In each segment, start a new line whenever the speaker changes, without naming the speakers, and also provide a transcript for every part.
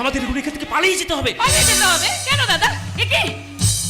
আমাদের এখান থেকে পালিয়ে যেতে হবে।
পালিয়ে যেতে হবে কেন দাদা? একে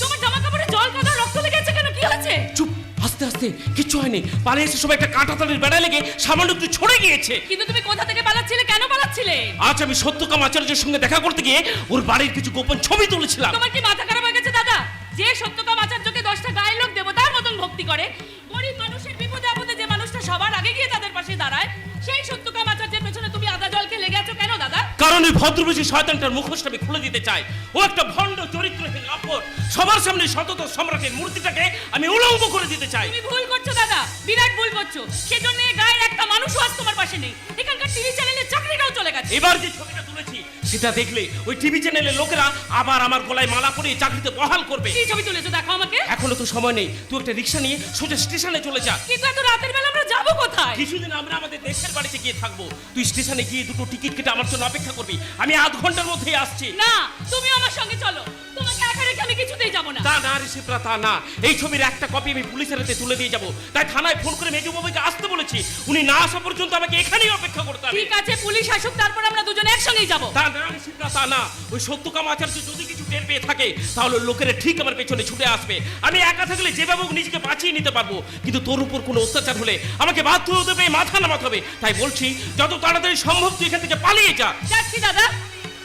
তোমার জামা কাপড়ে জল কাদা রক্ত লেগেছে কেন? কি হয়েছে?
চুপ, আস্তে আস্তে, কিচ্ছু হয়নি। পালিয়ে এসে সবাই একটা কাঁটা তালের বেড়া লেগে সামান্য একটু ছড়ে গিয়েছে।
কিন্তু তুমি কোথা থেকে পালাচ্ছিলে? কেন পালাচ্ছিলে?
আজ আমি সত্যকাম আচার্যের সঙ্গে দেখা করতে গিয়ে ওর বাড়ির কিছু গোপন ছবি তুলেছিলাম।
তোমার কি মাথা খারাপ হয়ে গেছে দাদা? যে সত্যকাম আচার্যকে 10টা গায়ের লোক দেবতার মতন ভক্তি করে, গরিব মানুষের বিপদে আপদে যে মানুষটা সবার আগে গিয়ে তাদের পাশে দাঁড়ায়, সেই সত্যকাম আচার্যের পেছনে তুমি আদা জলকে লেগে আছো কেন দাদা?
কারণ ওই ভদ্রবেশী শয়তানটার মুখোশটা আমি খুলে দিতে চাই। ও একটা ভণ্ড চরিত্রহীন অপর। সবার সামনে শতত সম্রাটের মূর্তিটাকে আমি উলঙ্গ করে দিতে চাই।
তুমি ভুল করছো দাদা, বিরাট ভুল করছো। সেজন্য এই গায়ের একটা মানুষও আজ তোমার পাশে নেই। এখানকার টিভি চ্যানেলে চাকরিটাও চলে গেছে।
এবার যে ছবিটা তুলেছি সেটা দেখলে ওই টিভি চ্যানেলের লোকেরা আবার আমার গলায় মালা পরিয়ে চাকরিতে বহাল করবে।
কি ছবি তুলেছো দেখো আমাকে।
এখনো তো সময় নেই, তুই একটা রিক্সা নিয়ে সোজা স্টেশনে চলে যা।
কিন্তু এত রাতের বেলা আমরা যাবো কোথায়?
কিছুদিন আমরা আমাদের দেশের বাড়িতে গিয়ে থাকবো। তুই স্টেশনে গিয়ে দুটো টিকিট কেটে আমার জন্য অপেক্ষা করবি। আমি আধ ঘন্টার মধ্যেই আসছি।
না, তুমি আমার সঙ্গে চলো। তোমাকে একা রেখে আমি কিছুতেই যাবো না।
তা না ঋষিপ্রা, তা না। এই ছবির একটা কপি আমি পুলিশের হাতে তুলে দিয়ে যাবো। তাই থানায় ফোন করে মেজু বাবুকে আসতে বলেছি। উনি না আসা পর্যন্ত আমাকে এখানেই অপেক্ষা করতে হবে।
ঠিক আছে, পুলিশ আসুক, তারপর আমরা দুজনে একসঙ্গেই যাবো।
তা না ঋষিপ্রা, তা না। ওই সত্যকাম আচার্য যদি কিছু টের পেয়ে থাকে তাহলে লোকেরা ঠিক আমার পেছনে ছুটে আসবে। আমি একা থাকলে যেভাবে হোক নিজেকে বাঁচিয়ে নিতে পারবো, কিন্তু তোর উপর কোনো অত্যাচার হলে আমাকে বাধ্য হতে হবে, মাথা নামাতে হবে। তাই বলছি যত তাড়াতাড়ি সম্ভব তুই এখান থেকে পালিয়ে যা।
যাচ্ছি দাদা,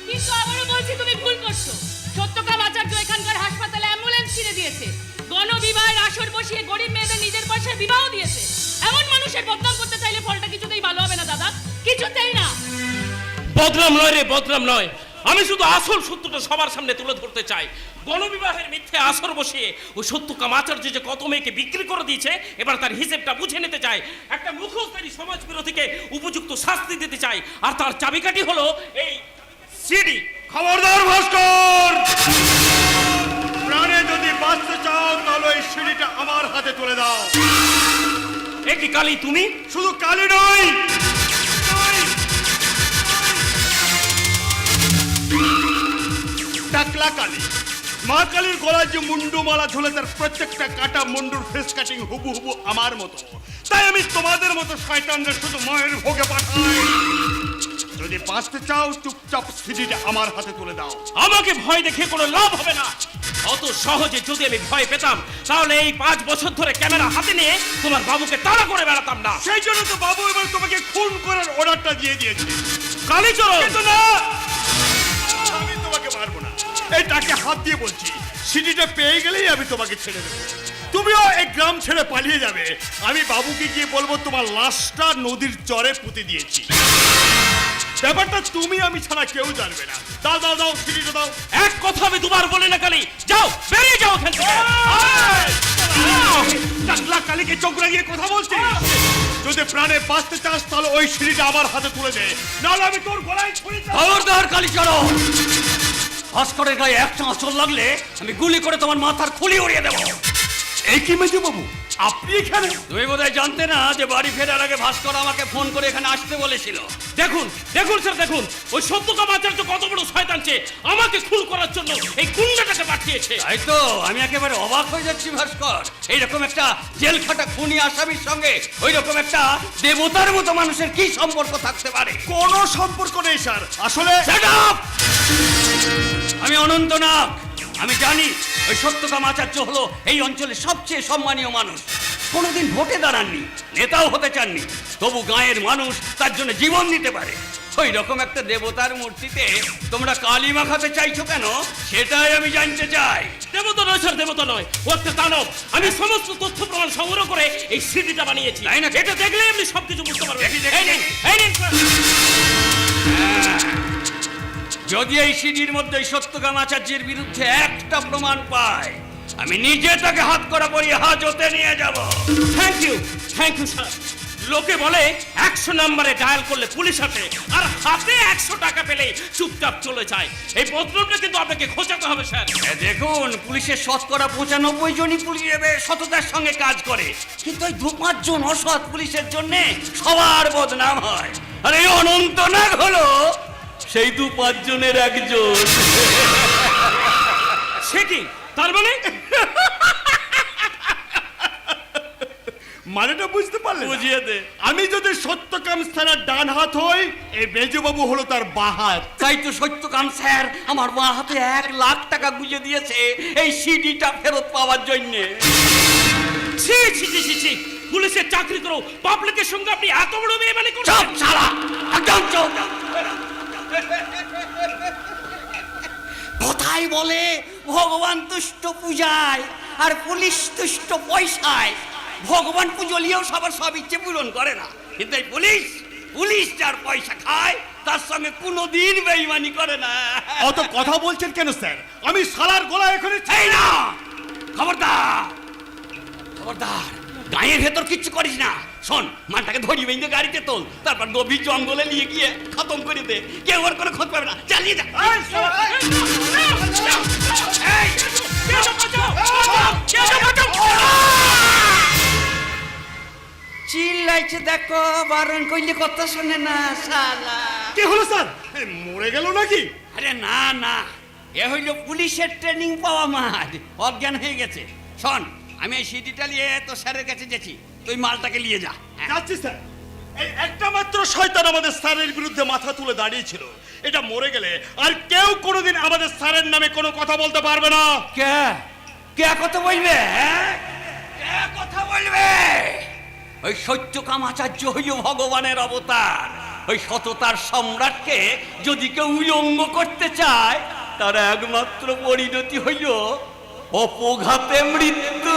কিন্তু আবারও বলছি তুমি ভুল করছো। সত্যকাম আচার্য এখানকার হাসপাতালে অ্যাম্বুলেন্স কিনে দিয়েছে, গণবিবাহের আসর বসিয়ে গরিব মেয়েদের নিজের পয়সায় বিবাহ দিয়েছে। এমন মানুষের বদনাম করতে চাইলে ফলটা কিছুতেই ভালো হবে না দাদা, কিছুতেই না।
বদনাম নয় রে, বদনাম নয়। আমি শুধু আসল সত্যটা সবার সামনে তুলে ধরতে চাই। গণবিবাহের মিথ্যে আসর বসিয়ে ওই সত্যকাম আচার্য যে কত মেয়েকে বিক্রি করে দিয়েছে, এবার তার হিসেবটা বুঝে নিতে চাই। একটা মুখোশধারী সমাজ বিরোধীকে উপযুক্ত শাস্তি দিতে চাই, আর তার চাবিকাঠি হলো এই সিডি।
খবরদার ভাস্কর, প্রাণে যদি বাঁচতে চাও তাহলে এই সিঁড়িটা আমার হাতে তুলে দাও।
এ কি কালী তুমি?
শুধু কালি নয়, টাকলা কালি। মা কালীর গলায় যে মুন্ডু মালা ঝুলে তার প্রত্যেকটা কাটা মুন্ডুর ফেস কাটিং হুবু হুবু আমার মতো। তাই আমি তোমাদের মতো শয়তানদের শুধু মায়ের ভোগে পাঠাই। যদি বাঁচতে চাও চুপচাপ সিঁড়িটা আমার হাতে তুলে দাও।
আমাকে ভয় দেখে কোনো লাভ হবে না। অত সহজে যদি আমি ভয় পেতাম তাহলে এই 5 বছর ধরে ক্যামেরা হাতে নিয়ে তোমার বাবুকে তাড়া করে বেড়াতাম না।
সেই জন্য তো বাবু এবার তোমাকে খুন করার অর্ডারটা দিয়ে দিয়েছে।
কালীচরণ,
কিন্তু না, আমি তোমাকে মারবো না। এটাকে হাত দিয়ে বলছি, সিটিটা পেয়ে গেলেই আমি তোমাকে ছেড়ে দেবো। তুমিও এই গ্রাম ছেড়ে পালিয়ে যাবে। আমি বাবুকে গিয়ে বলবো তোমার লাশটা নদীর চরে পুঁতে দিয়েছি। ব্যাপারটা তুমি আমি ছাড়া কেউ জানবে না। দাও দাও দাও, সিটিটা দাও।
এক কথা আমি দুবার বলি না কালী, যাও বেরিয়ে যাও এখান থেকে।
টাকলা কালীকে চোখ লাগিয়ে কথা বলছি। যদি প্রাণে বাঁচতে চাস তাহলে ওই সিঁড়িটা আমার হাতে তুলে দে, নাহলে আমি তোর গলায় ছুরি চালাবো।
খবরদার কালীচরণ, ভাস্করের গায়ে একটা আঁচড় লাগলে আমি গুলি করে তোমার মাথার খুলি উড়িয়ে দেবো।
এই কি মেজু বাবু, আপনি এখানে?
তুমি বোধহয় জানতে না যে বাড়ি ফেরার আগে ভাস্কর আমাকে ফোন করে এখানে আসতে বলেছিল।
দেখুন দেখুন স্যার, দেখুন ওই সত্যকাম আচার্য কত বড় শয়তান, আমাকে খুন করার জন্য এই গুন্ডাটাকে পাঠিয়েছে।
তাই তো আমি একেবারে অবাক হয়ে যাচ্ছি ভাস্কর। এইরকম একটা জেল খাটা খুনি আসামির সঙ্গে ওই রকম একটা দেবতার মতো মানুষের কি সম্পর্ক থাকতে পারে?
কোনো সম্পর্ক নেই স্যার, আসলে
Shut up! আমি অনন্তনাগ। আমি জানি ওই সত্যকাম আচার্য হলো এই অঞ্চলের সবচেয়ে সম্মানীয় মানুষ। কোনোদিন ভোটে দাঁড়াননি, নেতাও হতে চাননি, তবু গাঁয়ের মানুষ তার জন্য জীবন দিতে পারে। ওই রকম একটা দেবতার মূর্তিতে তোমরা কালি মাখাতে চাইছো কেন, সেটাই আমি জানতে চাই।
দেবতা নয় স্যার, দেবতা নয়, ও একটা দানব। আমি সমস্ত তথ্য প্রমাণ সংগ্রহ করে এই সিডিটা বানিয়েছি।
তাই না?
এটা দেখলে আপনি সবকিছু বুঝতে পারবেন।
দেখি, দেখি,
এই নিন, এই নিন, স্যার।
যদি এই সিডির মধ্যে এই সত্যকাম আচার্যের বিরুদ্ধে একটা প্রমাণ পায়, আমি নিজে তাকে হাত করা পরিয়ে হাজতে নিয়ে যাব।
Thank you sir. লোকে বলে 100 নম্বরে ডায়াল করলে পুলিশ আসে, আর হাতে 100 টাকা পেলেই চুপচাপ চলে যায়। এই বদনামটা কিন্তু আপনাকে খোঁচাতে হবে স্যার।
দেখুন, পুলিশের শতকরা 95 জনই পুলিশের সততার সঙ্গে কাজ করে, কিন্তু ওই 2-5 জন অসৎ পুলিশের জন্য সবার বদনাম হয়। আর এই অনন্তনাগ হলো সেই 2-5 জনের একজন।
সে কি তার মানে?
মানেটা বুঝতে পারলে?
বুঝিয়ে দে।
আমি যদি সত্যকাম স্যারের ডান হাত হই, এই মেজু বাবু হলো তার বাঁ হাত।
তাই তো সত্যকাম স্যার আমার বাঁ হাতে 1 লাখ টাকা গুঁজে দিয়েছে এই সিডিটা ফেরত পাওয়ার জন্যে।
ছি ছি ছি ছি ছি, পুলিশের চাকরি করো, পাবলিকের সঙ্গে আপনি এত বড় বেইমানি করছেন?
চুপ শালা, একদম চুপ। কোথায় বলে ভগবান তুষ্ট পূজায় আর পুলিশ তুষ্ট পয়সায়। ভগবান পুজোলিয়েও সবার সব ইচ্ছে পূরণ করে না, কিন্তু এই পুলিশ যার পয়সা খায় তার সঙ্গে কোনোদিন বেইমানি করে না।
অত কথা বলছেন কেন স্যার? আমি শালার গলা এখানে
এই না, খবরদার খবরদার, গায়ের ভেতর কিচ্ছু করিস না। শোন, মালটাকে ধরিয়ে বেঁধে গাড়িতে তোল, তারপর গভীর জঙ্গলে নিয়ে গিয়ে খতম করে দে। কেউ ওর কোনো খোঁজ পাবে না, চালিয়ে যা। চিল্লাইছে দেখো, বারণ করলে কথা শোনে না শালা।
কি হলো স্যার, মরে গেল নাকি?
আরে না না, এ হইল পুলিশের ট্রেনিং পাওয়া মাঠ, অজ্ঞান হয়ে গেছে। শোন, আমি এই সিডিটা নিয়ে তো স্যারের কাছে গেছি, তুই মালটাকে নিয়ে যা। হ্যাঁ।
যাচ্ছি স্যার। এই একটা মাত্র শয়তান আমাদের স্যারের বিরুদ্ধে মাথা তুলে দাঁড়িয়েছিল। এটা মরে গেলে আর কেউ কোনোদিন আমাদের স্যারের নামে কোনো কথা বলতে পারবে না।
কে কে কথা বলবে? হ্যাঁ, কে কথা বলবে? ওই সত্যকাম আচার্য হইল ভগবানের অবতার। ওই সততার সম্রাটকে যদি কেউ উলঙ্গ করতে চায়, তার একমাত্র পরিণতি হইল অপঘাতে মৃত্যু।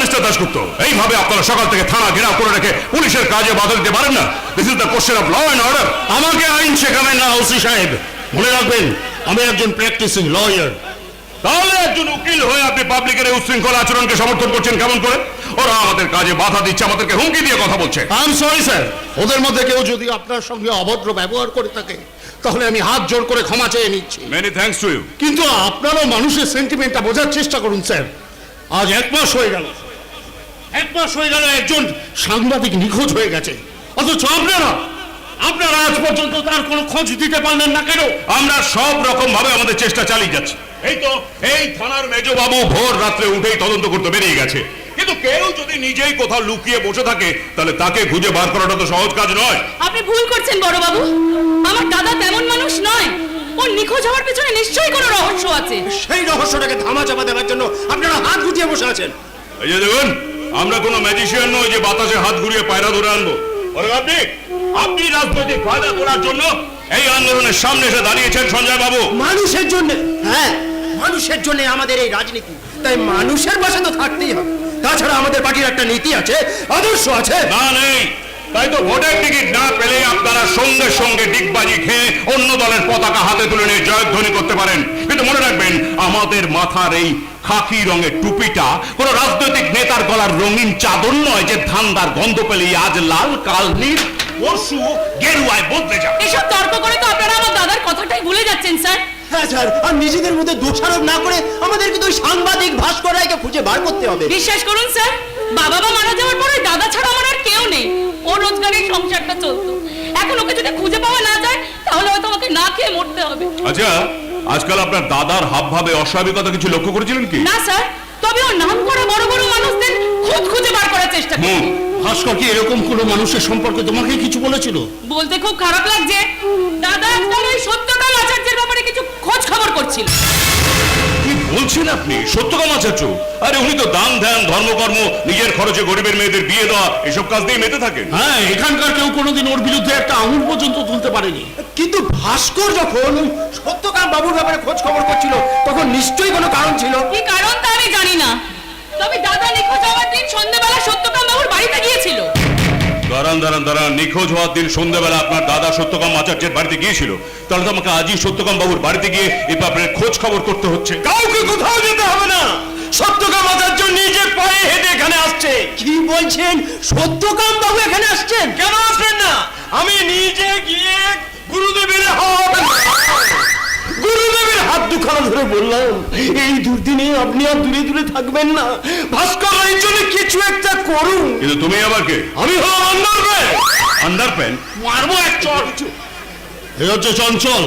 মিস্টার দাশগুপ্ত, এইভাবে আপনারা সকাল থেকে থানা ঘেরাও করে রেখে পুলিশের কাজে বাধা দিতে পারেন না। This is the question of law and order. আমাকে আইন শেখাবেন না ওসি সাহেব। মনে রাখবেন, আমি একজন প্র্যাকটিসিং লয়ার। তাহলে একজন উকিল হয়ে আপনি পাবলিকের এই উচ্ছৃঙ্খল আচরণকে সমর্থন করছেন কেমন করে? ওরা আমাদের কাজে বাধা দিচ্ছে, আমাদেরকে হুমকি দিয়ে কথা বলছে।
আই এম সরি স্যার, ওদের মধ্যে কেউ যদি আপনার সঙ্গে অভদ্র ব্যবহার করে থাকে তাহলে আমি হাত জোড় করে ক্ষমা চেয়ে নিচ্ছি।
Many thanks to you.
কিন্তু আপনারও মানুষের সেন্টিমেন্টটা বোঝার চেষ্টা করুন স্যার। আজ 1 মাস হয়ে গেল, 1 মাস হয়ে গেল একজন সাংবাদিক নিখোঁজ হয়ে গেছে, অথচ আপনারা আজ পর্যন্ত তার কোনো খোঁজ দিতে পারলেন না কেন?
আমরা সব রকম ভাবে আমাদের চেষ্টা চালিয়ে যাচ্ছি। এই তো এই থানার মেজবাবু ভোর রাত্রে উঠেই তদন্ত করতে বেরিয়ে গেছে। কিন্তু কেউ যদি নিজেই কোথাও লুকিয়ে বসে থাকে, তাহলে তাকে খুঁজে বার করাটা তো সহজ কাজ নয়।
আপনি ভুল করছেন বড় বাবু, আমার দাদা তেমন মানুষ নয়। ওর নিখোঁজ হওয়ার পেছনে নিশ্চয়ই কোনো রহস্য আছে।
সেই রহস্যটাকে ধামা চাপা দেওয়ার জন্য আপনারা হাত গুটিয়ে বসে আছেন।
এই যে দেখুন, আমরা কোনো ম্যাজিশিয়ান নই যে বাতাসে হাত ঘুরিয়ে পায়রা ধরে আনবো। আপনি রাজনৈতিক ফায়দা তোলার জন্য এই আন্দোলনের সামনে এসে দাঁড়িয়েছেন সঞ্জয় বাবু।
মানুষের জন্য, হ্যাঁ মানুষের জন্য আমাদের এই রাজনীতি, তাই মানুষের পাশে তো থাকতেই হবে। তাছাড়া আমাদের পার্টির একটা নীতি আছে, আদর্শ আছে।
না নেই, তাই তো ভোটের টিকিট না পেলে আপনারা সঙ্গে সঙ্গে ডিগবাজি খেয়ে অন্য দলের পতাকা হাতে তুলে নিয়ে জয়ধ্বনি করতে পারেন। কিন্তু মনে রাখবেন, আমাদের মাথার এই খাকি রঙের টুপিটা কোন রাজনৈতিক নেতার গলার রঙিন চাদর নয় যে ধান্দার গন্ধ পেলেই আজ লাল, কাল নীল, পরশু গেরুয়ায় বদলে যাবে।
এসব তর্ক করে তো আপনারা আমার দাদার কথাটাই ভুলে যাচ্ছেন স্যার।
হ্যাঁ স্যার, আর নিজেদের মধ্যে দোষারোপ না করে আমাদেরকে তো ওই সাংবাদিক ভাস্কর রায়কে খুঁজে বার করতে হবে।
বিশ্বাস করুন স্যার, বাবা মা মারা যাওয়ার পরে দাদা ছাড়া আমার আর কেউ নেই। ওর রোজগারের সংসারটা চলতো। এখন ওকে যদি খুঁজে পাওয়া না যায়, তাহলে হয়তো আমাকে না খেয়ে মরতে হবে।
আচ্ছা, আজকাল আপনার দাদার হাবভাবে অস্বাভাবিকতা কিছু লক্ষ্য করেছিলেন কি?
না স্যার, তবে ওর নাম করা বড় বড় মানুষদের খুঁজে বার করার চেষ্টা করি।
ভাস্কর কি এরকম কোনো মানুষের সম্পর্কে তোমাকে কিছু বলেছিল?
বলতে খুব খারাপ লাগছে, দাদা আজকাল ওই সত্যকাম আচার্যের ব্যাপারে কিছু খোঁজ খবর করছিল।
কি বলছেন আপনি? সত্যকাম আচার্য? আরে উনি তো দান ধ্যান, ধর্মকর্ম, নিজের খরচে গরিবের মেয়েদের বিয়ে দেওয়া, এসব কাজ দিয়ে মেতে থাকেন।
হ্যাঁ, এখানকার কেউ কোনোদিন ওর বিরুদ্ধে একটা আঙুল পর্যন্ত তুলতে পারেনি। কিন্তু ভাস্কর যখন সত্যকাম বাবুর ব্যাপারে খোঁজ খবর করছিল, তখন নিশ্চয়ই কোনো কারণ ছিল।
কি কারণ তা আমি জানি না, তবে দাদা নিখোঁজ হওয়ার দিন সন্ধ্যাবেলা সত্যকাম বাবুর বাড়িতে গিয়েছিল।
দাঁড়ান, নিখোঁজ হওয়ার দিন সন্ধ্যাবেলা আপনার দাদা সত্যকাম আচার্যের বাড়িতে গিয়েছিল। তাহলে তো আমাকে আজই সত্যকাম বাবুর বাড়িতে গিয়ে এই ব্যাপারে খোঁজ খবর করতে হচ্ছে।
কাউকে কোথাও যেতে হবে না, সত্যকাম আচার্য নিজে পায়ে হেঁটে এখানে আসছে। কি বলছেন? সত্যকাম বাবু এখানে আসছেন? কেন আসবেন না? আমি নিজে গিয়ে গুরুদেবের হাত দুখানা ধরে বললাম, এই দুর্দিনে আপনি আর দূরে দূরে থাকবেন না, ভাস্কর এই জন্য কিছু একটা করুন।
কিন্তু তুমি আবার কে?
আমি হলাম আন্ডারপ্যান্ট।
আন্ডারপ্যান্ট?
মারবো এক চড়। এই হচ্ছে চঞ্চল,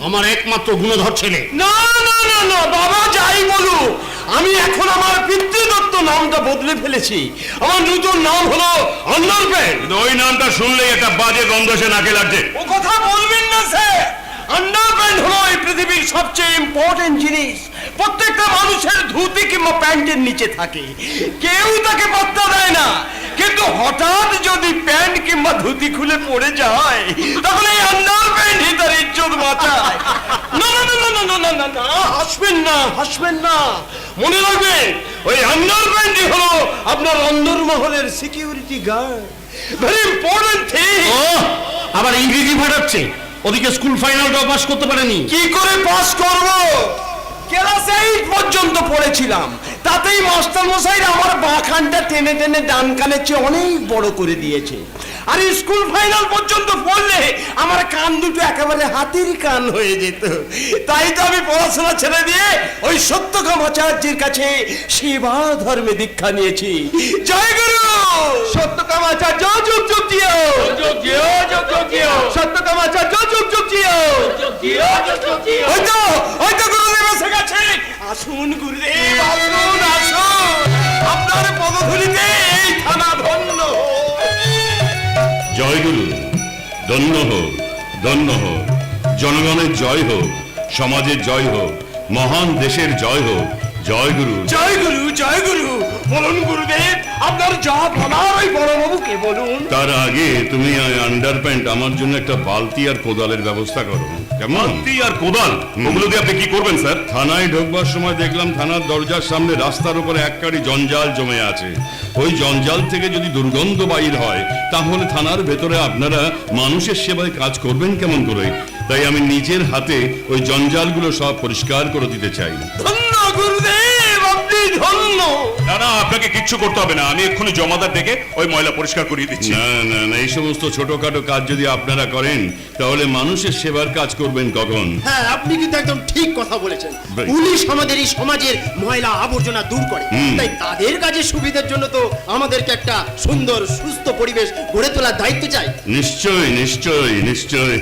আমার একমাত্র গুণধর ছেলে। না না না না বাবা, যাই বলুক, আমি এখন আমার পিতৃদত্ত নামটা বদলে ফেলেছি। আমার নতুন নাম হলো আন্ডারপ্যান্ট।
কিন্তু ওই নামটা শুনলেই একটা বাজে গন্ধ এসে নাকে লাগছে।
ও কথা বলবেন না স্যার। আন্ডারপ্যান্ট হলো এই পৃথিবীর সবচেয়ে ইম্পর্টেন্ট জিনিস। প্রত্যেকটা মানুষের ধুতি কিংবা প্যান্টের নিচে থাকে, কেউ তাকে পাত্তা দেয় না। কিন্তু হঠাৎ যদি প্যান্ট কিংবা ধুতি খুলে পড়ে যায়, তখন এই আন্ডারপ্যান্টই তার ইজ্জত বাঁচায়। না না না না না না না না, হাসবেন না। মনে রাখবেন, ওই আন্ডারপ্যান্টই হলো আপনার অন্দরমহলের security guard. Very important thing.
আবার ইংরেজি ফাটাচ্ছে। ওদিকে স্কুল ফাইনালটাও পাস করতে পারেনি।
কি করে পাস করব? ক্লাস 8 পর্যন্ত পড়েছিলাম, তাতেই মাস্টার মশাইরা আমার বাঁ কানটা টেনে টেনে ডান কানের চেয়ে অনেক বড় করে দিয়েছে। আর স্কুল ফাইনাল পর্যন্ত পড়লে আমার কান দুটো একেবারে হাতির কান হয়ে যেত। তাই তো আমি পড়াশোনা ছেড়ে দিয়ে ওই সত্যকাম আচার্যের কাছে সেবা ধর্মে দীক্ষা নিয়েছি। জয় গুরু! সত্যকাম আচার্য যুগ যুগ জিও, যুগ জিও, যুগ যুগ জিও। সত্যকাম আচার্য যুগ যুগ জিও, যুগ জিও, যুগ যুগ জিও। ওই তো গুরুদেব এসে গেছে। আসুন গুরুদেব, আসুন আসুন, আপনার পদধূলিতে এই থানা ধন্য।
জয় গুরু, ধন্য হোক, ধন্য হোক। জনগণের জয় হোক, সমাজের জয় হোক, মহান দেশের জয় হোক। জয় গুরু।
জয় গুরু, জয় গুরু। বলুন গুরুদেব, আপনার যা বলার ওই বড়বাবুকে বলুন।
তার আগে তুমি আন্ডার প্যান্ট আমার জন্য একটা বালতি আর কোদালের ব্যবস্থা করো, কেমন?
বালতি আর কোদাল, ওগুলো দিয়ে আপনি কি করবেন স্যার?
থানায় ঢোকবার সময় দেখলাম থানার দরজার সামনে রাস্তার উপরে এক কারি জঞ্জাল জমে আছে। ওই জঞ্জাল থেকে যদি দুর্গন্ধ বাইর হয়, তাহলে থানার ভেতরে আপনারা মানুষের সেবায় কাজ করবেন কেমন করে? তাই আমি নিজের হাতে ওই জঞ্জালগুলো সব পরিষ্কার করে দিতে চাই।
ধন্য গুরুদেব, আপনি ধন্য।
না না, আপনাকে কিচ্ছু করতে হবে না, আমি এক্ষুনি জমাদার ডেকে ওই ময়লা পরিষ্কার করিয়ে দিচ্ছি।
না না না, এই সমস্ত ছোটখাটো কাজ যদি আপনারা করেন, তাহলে মানুষের সেবার কাজ করবেন কখন?
হ্যাঁ, আপনি কিন্তু একদম ঠিক কথা বলেছেন।
বেশ।
পুলিশ আমাদের এই সমাজের ময়লা আবর্জনা দূর করে, তাই তাদের কাজের সুবিধার জন্য তো আমাদেরকে একটা সুন্দর সুস্থ পরিবেশ গড়ে তোলার দায়িত্ব চাই।
নিশ্চয় নিশ্চয় নিশ্চয়।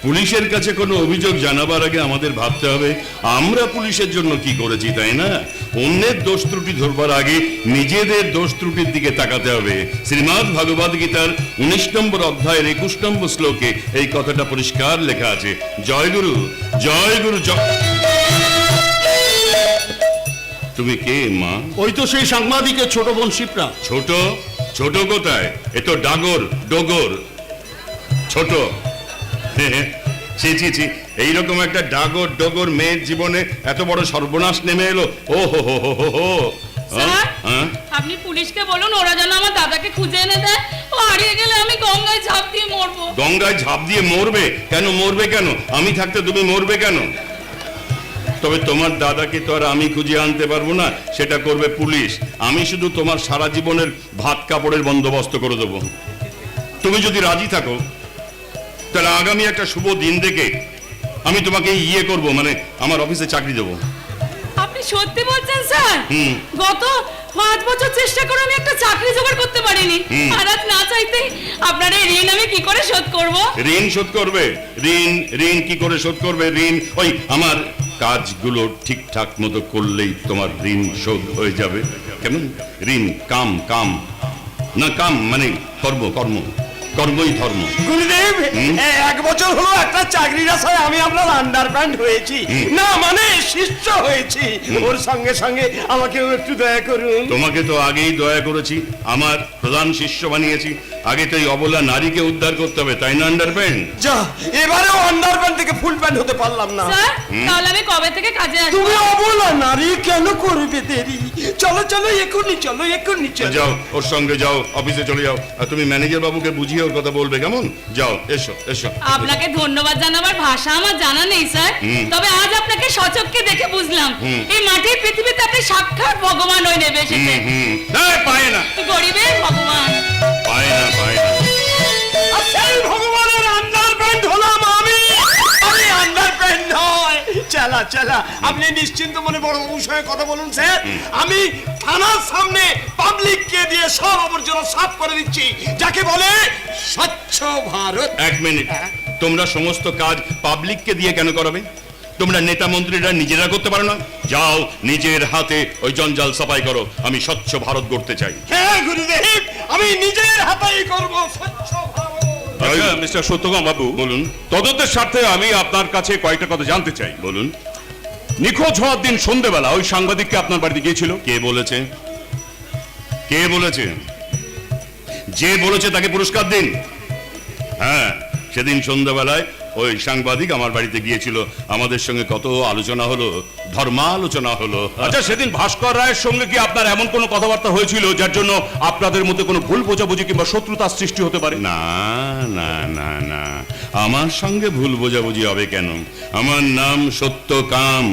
পুলিশের কাছে কোনো অভিযোগ জানাবার আগে আমাদের ভাবতে হবে আমরা পুলিশের জন্য কি করেছি, তাই না? অন্যের দোষ ত্রুটি ধরবার আগে নিজেদের দোষ ত্রুটির দিকে তাকাতে হবে। শ্রীমদ্ ভগবদ গীতার 19 নম্বর অধ্যায়ের 21 নম্বর শ্লোকে এই কথাটা পরিষ্কার লেখা আছে। জয় গুরু, জয় গুরু, জয়। তুমি কে মা?
ওই তো সেই সাংবাদিকের ছোট বোন শিপ্রা।
ছোট? ছোট কোথায়? এ তো ডাগর, ডগর। ছোট? ছি ছি ছি, এইরকম একটা ডাগর ডগর মেয়ের জীবনে এত বড় সর্বনাশ নেমে এলো। ও হো হো হো হো হো।
স্যার,
হ্যাঁ?
আপনি পুলিশকে বলুন ওরা যেন আমার দাদাকে খুঁজে এনে দেয়। ও হারিয়ে গেলে আমি গঙ্গায় ঝাঁপ দিয়ে মরবো।
গঙ্গায় ঝাঁপ দিয়ে মরবে কেন? মরবে কেন? আমি থাকতে তুমি মরবে কেন? তবে তোমার দাদাকে তো আর আমি খুঁজে আনতে পারবো না, সেটা করবে পুলিশ। আমি শুধু তোমার সারা জীবনের ভাত কাপড়ের বন্দোবস্ত করে দেবো। তুমি যদি রাজি থাকো, তাহলে আগামী একটা শুভ দিন দেখে আমি তোমাকে ইয়ে করব, মানে আমার অফিসে চাকরি দেবো।
আপনি সত্যি বলছেন স্যার?
হুম।
গত 5 বছর চেষ্টা করে আমি একটা চাকরি জোগাড় করতে পারিনি, আর আজ না চাইতে আপনার এই ঋণ আমি কি করে শোধ করব?
ঋণ শোধ করবে? ঋণ ঋণ কি করে শোধ করবে? ঋণ ওই আমার কাজগুলো ঠিকঠাক মতো করলেই তোমার ঋণ শোধ হয়ে যাবে। কেমন? ঋণ কাম, কাম না, কাম মানে কর্ম, কর্ম, কর্মই ধর্ম।
গুরুদেব, 1 বছর হলো একটা চাকরির আশায় আমি আপনার আন্ডারপ্যান্ট হয়েছি, না মানে শিষ্য হয়েছি। ওর সঙ্গে সঙ্গে আমাকেও একটু দয়া করুন।
তোমাকে তো আগেই দয়া করেছি, আমার প্রধান শিষ্য বানিয়েছি। আগে তো এই অবলা নারীকে উদ্ধার করতে হবে, তাই না আন্ডারপ্যান্ট?
যা, এবারেও আন্ডারপ্যান্ট থেকে ফুল প্যান্ট হতে পারলাম না।
স্যার, তাহলে আমি কবে থেকে কাজে আসবো?
তুমি অবলা নারী, কেন করবে দেরি? চলো চলো, এক্ষুনি চলো, এক্ষুনি চলো।
যাও, ওর সঙ্গে যাও, অফিসে চলে যাও। আর তুমি ম্যানেজার বাবুকে বুঝিয়ে ওর কথা বলবে, কেমন? যাও, এসো এসো।
আপনাকে ধন্যবাদ জানাবার ভাষা আমার জানা নেই স্যার, তবে আজ আপনাকে সচক্ষে দেখে বুঝলাম এই মাটির পৃথিবীতে আপনি সাক্ষাৎ ভগবান হয়ে নেবে এসেছেন।
পায় না,
গরিবের ভগবান।
পায় না, পায় না।
আর সেই ভগবানের আন্ডারপ্যান্ট হলাম আমি। আমি আন্ডারপ্যান্ট নয়। চালা চালা, আপনি নিশ্চিন্ত মনে বড় বিষয়ে কথা বলুন স্যার। আমি থানার সামনে পাবলিককে দিয়ে সব আবর্জনা সাফ করে দিচ্ছি, যাকে বলে স্বচ্ছ ভারত।
এক মিনিট, তোমরা সমস্ত কাজ পাবলিককে দিয়ে কেন করাবে? তোমরা নেতা মন্ত্রীরা নিজেরা করতে পারো না? যাও, নিজের হাতে ওই জঞ্জাল সাফাই করো। আমি স্বচ্ছ ভারত গড়তে চাই।
হ্যাঁ গুরুদেব, আমি নিজের হাতেই করব স্বচ্ছ ভারত।
আচ্ছা মিস্টার সত্যকাম বাবু,
বলুন।
তদন্তের স্বার্থে আমি আপনার কাছে কয়েকটা কথা জানতে চাই।
বলুন।
নিখোঁজ হওয়ার দিন সন্ধ্যেবেলা ওই সাংবাদিককে আপনার বাড়িতে গিয়েছিল?
কে বলেছে? কে বলেছে? যে বলেছে তাকে পুরস্কার দিন। হ্যাঁ, সেদিন সন্ধ্যাবেলায় ওই সাংবাদিক আমার বাড়িতে গিয়েছিল, আমাদের সঙ্গে কত আলোচনা হলো, ধর্মালোচনা হলো।
আচ্ছা, সেদিন ভাস্কর রায়ের সঙ্গে কি আপনার এমন কোনো কথাবার্তা হয়েছিল যার জন্য আপনাদের মধ্যে কোনো ভুল বোঝাবুঝি কিংবা শত্রুতার সৃষ্টি হতে পারে?
না না না না, আমার সঙ্গে ভুল বোঝাবুঝি হবে কেন? আমার নাম সত্যকাম,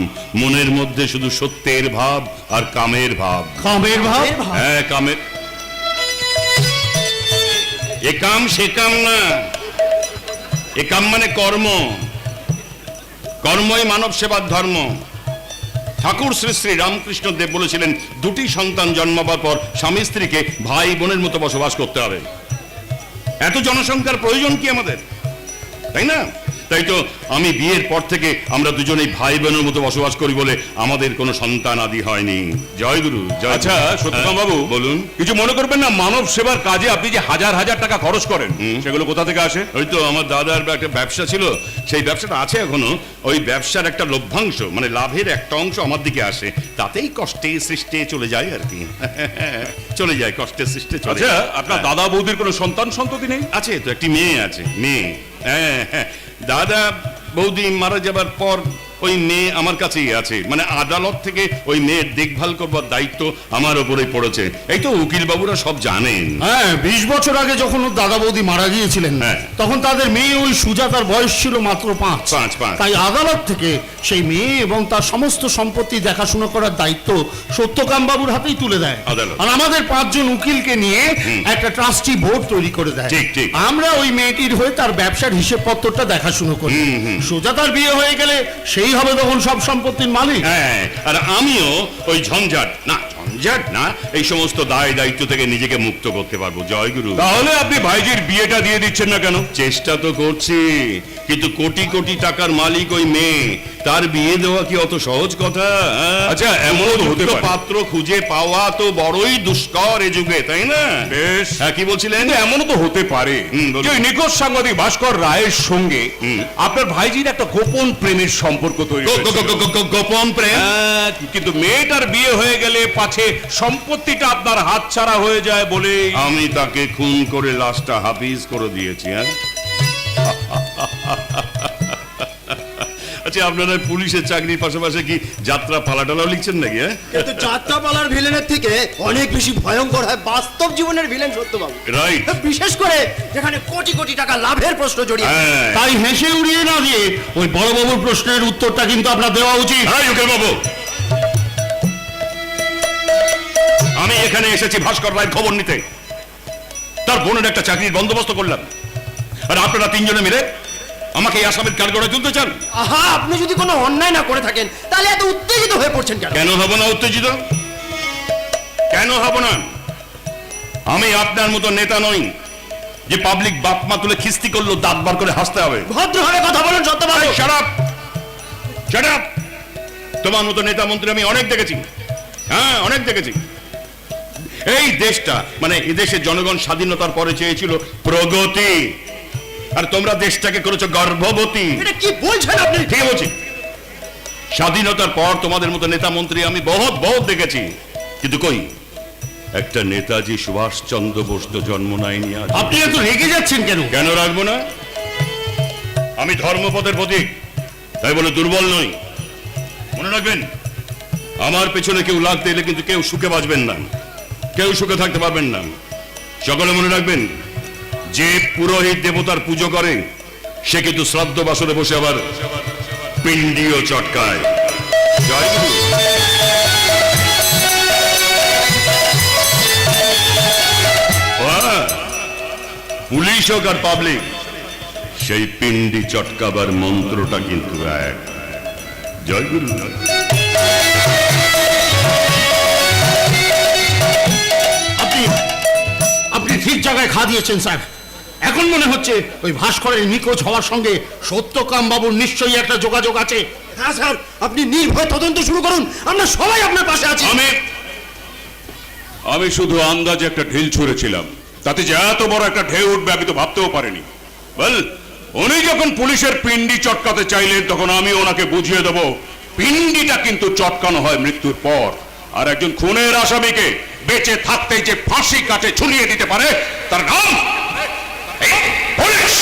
মনের মধ্যে শুধু সত্যের ভাব আর কামের ভাব।
কামের ভাব?
হ্যাঁ, কামের। এ কাম সে কাম না, এ কাম মানে কর্ম। কর্মই মানব সেবার ধর্ম। ঠাকুর শ্রী শ্রী রামকৃষ্ণ দেব বলেছিলেন, দুটি সন্তান জন্মাবার পর স্বামী স্ত্রীকে ভাই বোনের মতো বসবাস করতে হবে। এত জনসংখ্যার প্রয়োজন কি আমাদের, তাই না? তাই তো আমি বিয়ের পর থেকে আমরা দুজনেই ভাই বোনের মতো বসবাস করি বলে আমাদের কোনো সন্তান আদি হয়নি। জয় গুরু, জয়।
আচ্ছা সত্যকাম বাবু,
বলুন।
কিছু মনে করবেন না, মানব সেবার কাজে আপনি যে হাজার হাজার টাকা খরচ করেন সেগুলো কোথা থেকে আসে?
ওই তো আমার দাদার একটা ব্যবসা ছিল, সেই ব্যবসাটা আছে এখনো। ওই ব্যবসার একটা লভ্যাংশ, মানে লাভের একটা অংশ আমার দিকে আসে, তাতেই কষ্টে সৃষ্টে চলে যায় আর কি। চলে যায়, কষ্টে সৃষ্টে চলে
আচ্ছা,
যায়।
আপনার দাদা বৌদির কোনো সন্তান সন্ততি নেই?
আছে তো, একটি মেয়ে আছে, মেয়ে। হ্যাঁ হ্যাঁ, দাদা বৌদি মারা যাবার পর ওই মেয়ে আমার কাছেই আছে, মানে আদালত থেকে ওই মেয়ের দেখভাল করবার দায়িত্ব আমার ওপরেই পড়েছে। এই তো উকিল বাবুরা সব জানেন।
হ্যাঁ, 20 বছর আগে যখন ওর দাদা বৌদি মারা গিয়েছিলেন,
হ্যাঁ।
তখন তাদের মেয়ে ওই সুজাতার বয়স ছিল মাত্র 5। তাই আদালত থেকে সেই মেয়ে এবং তার সমস্ত সম্পত্তি দেখাশোনা করার দায়িত্ব সত্যকাম বাবুর হাতেই তুলে দেয়।
আদালত।
আর আমাদের 5 জন উকিলকে নিয়ে একটা ট্রাস্টি বোর্ড তৈরি করে দেয়।
ঠিক, ঠিক।
আমরা ওই মেয়েটির হয়ে তার ব্যবসার হিসেবপত্রটা দেখাশোনা করি। সুজাতার বিয়ে হয়ে গেলে সেই হবে তখন সব সম্পত্তির মালিক।
হ্যাঁ, আর আমিও ওই ঝঞ্ঝাট না, এই সমস্ত দায় দায়িত্ব থেকে নিজেকে মুক্ত করতে পারবো। জয় গুরু।
তাহলে আপনি ভাইজির বিয়েটা দিয়ে দিচ্ছেন না কেন?
চেষ্টা তো করছি, কিন্তু কোটি কোটি টাকার মালিক ওই মেয়ে, তার বিয়ে দেওয়া কি অত সহজ কথা?
আচ্ছা, এমনও তো হতে পারে।
পাত্র খুঁজে পাওয়া তো বড়ই দুষ্কর এ যুগে, তাই না?
বেশ।
হ্যাঁ, কি বলছিলেন?
কিন্তু এমনও তো হতে পারে
বলুন।
যে ওই নিখোঁজ সাংবাদিক ভাস্কর রায়ের সঙ্গে আপনার ভাইজির একটা গোপন প্রেমের সম্পর্ক তৈরি হয়েছিল।
গোপন প্রেম?
হ্যাঁ, কিন্তু মেয়েটার বিয়ে হয়ে গেলে পাছে সম্পত্তিটা আপনার হাতছাড়া হয়ে যায় বলে
আমি তাকে খুন করে লাশটা হাফিজ করে দিয়েছি। হ্যাঁ, আচ্ছা, আপনারা পুলিশের চাকরির পাশাপাশি কি যাত্রা পালাটালাও লিখছেন নাকি? হ্যাঁ,
কিন্তু যাত্রাপালার ভিলেনের থেকে অনেক বেশি ভয়ঙ্কর হয় বাস্তব জীবনের ভিলেন সত্যবাবু।
রাইট।
বিশেষ করে যেখানে কোটি কোটি টাকা লাভের প্রশ্ন জড়িয়ে।
হ্যাঁ।
তাই হেসে উড়িয়ে না দিয়ে ওই বড় বাবুর প্রশ্নের উত্তরটা কিন্তু আপনার দেওয়া উচিত।
হ্যাঁ, উকিল বাবু, আমি এখানে এসেছি ভাস্কর রায়ের খবর নিতে। তার বোনের একটা চাকরির বন্দোবস্ত করলাম, আর আপনারা 3 জনে মিলে আমাকে এই আসামের কাঠগড়ায় তুলতে চান।
আহা, আপনি যদি কোনো অন্যায় না করে থাকেন তাহলে এত উত্তেজিত হয়ে পড়ছেন কেন?
কেন হব না উত্তেজিত? কেন হব না? আমি আপনার মতো নেতা নই যে পাবলিক বাপ মা তুলে খিস্তি করলো দাঁত বার করে হাসতে হবে।
ভদ্রভাবে কথা বলুন সত্যবাবু।
Shut up! Shut up! তোমার মতো নেতা মন্ত্রী আমি অনেক দেখেছি। হ্যাঁ, অনেক দেখেছি। এই দেশটা, মানে এই দেশের জনগণ স্বাধীনতার পরে চেয়েছিল প্রগতি, আর তোমরা দেশটাকে করেছো গর্ভবতী।
এটা কি বলছেন আপনি?
ঠিক বলছি। স্বাধীনতার পর তোমাদের মতো নেতা মন্ত্রী আমি বহুত দেখেছি, কিন্তু কই একটা নেতাজি সুভাষচন্দ্র বোস তো জন্ম নেয়নি। আজ
আপনি এত রেগে যাচ্ছেন কেন?
কেন রাখবো না? আমি ধর্মপথের প্রতীক, তাই বলে দুর্বল নই। মনে রাখবেন, আমার পেছনে কেউ লাগতে এলে কিন্তু কেউ সুখে বাঁচবেন না, কেউ সুখে থাকতে পারবেন না। সকলে মনে রাখবেন, যে পুরোহিত দেবতার পুজো করে সে কিন্তু শ্রাদ্ধ বাসরে বসে আবার পিণ্ডিও চটকায়। জয় গুরু। পুলিশ হোক আর পাবলিক, সেই পিণ্ডি চটকাবার মন্ত্রটা কিন্তু এক। জয় গুরু।
আপনি ঠিক জায়গায় খা দিয়েছেন স্যার। এখন মনে হচ্ছে ওই ভাস্করের নিখোঁজ হওয়ার সঙ্গে সত্যকাম বাবুর নিশ্চয়ই একটা যোগাযোগ আছে।
হ্যাঁ স্যার, আপনি নির্ভয় তদন্ত শুরু করুন, আমরা সবাই আপনার পাশে আছি।
আমি শুধু আন্দাজে একটা ঢিল ছুঁড়েছিলাম, তাতে যে এত বড় একটা ঢেউ উঠবে আমি তো ভাবতেও পারিনি। বল, উনি যখন পুলিশের পিণ্ডি চটকাতে চাইলেন তখন আমি ওনাকে বুঝিয়ে দেব পিণ্ডিটা কিন্তু চটকানো হয় মৃত্যুর পর, আর একজন খুনের আসামিকে বেঁচে থাকতেই যে ফাঁসি কাটে ঝুলিয়ে দিতে পারে তার নাম পুলিশ।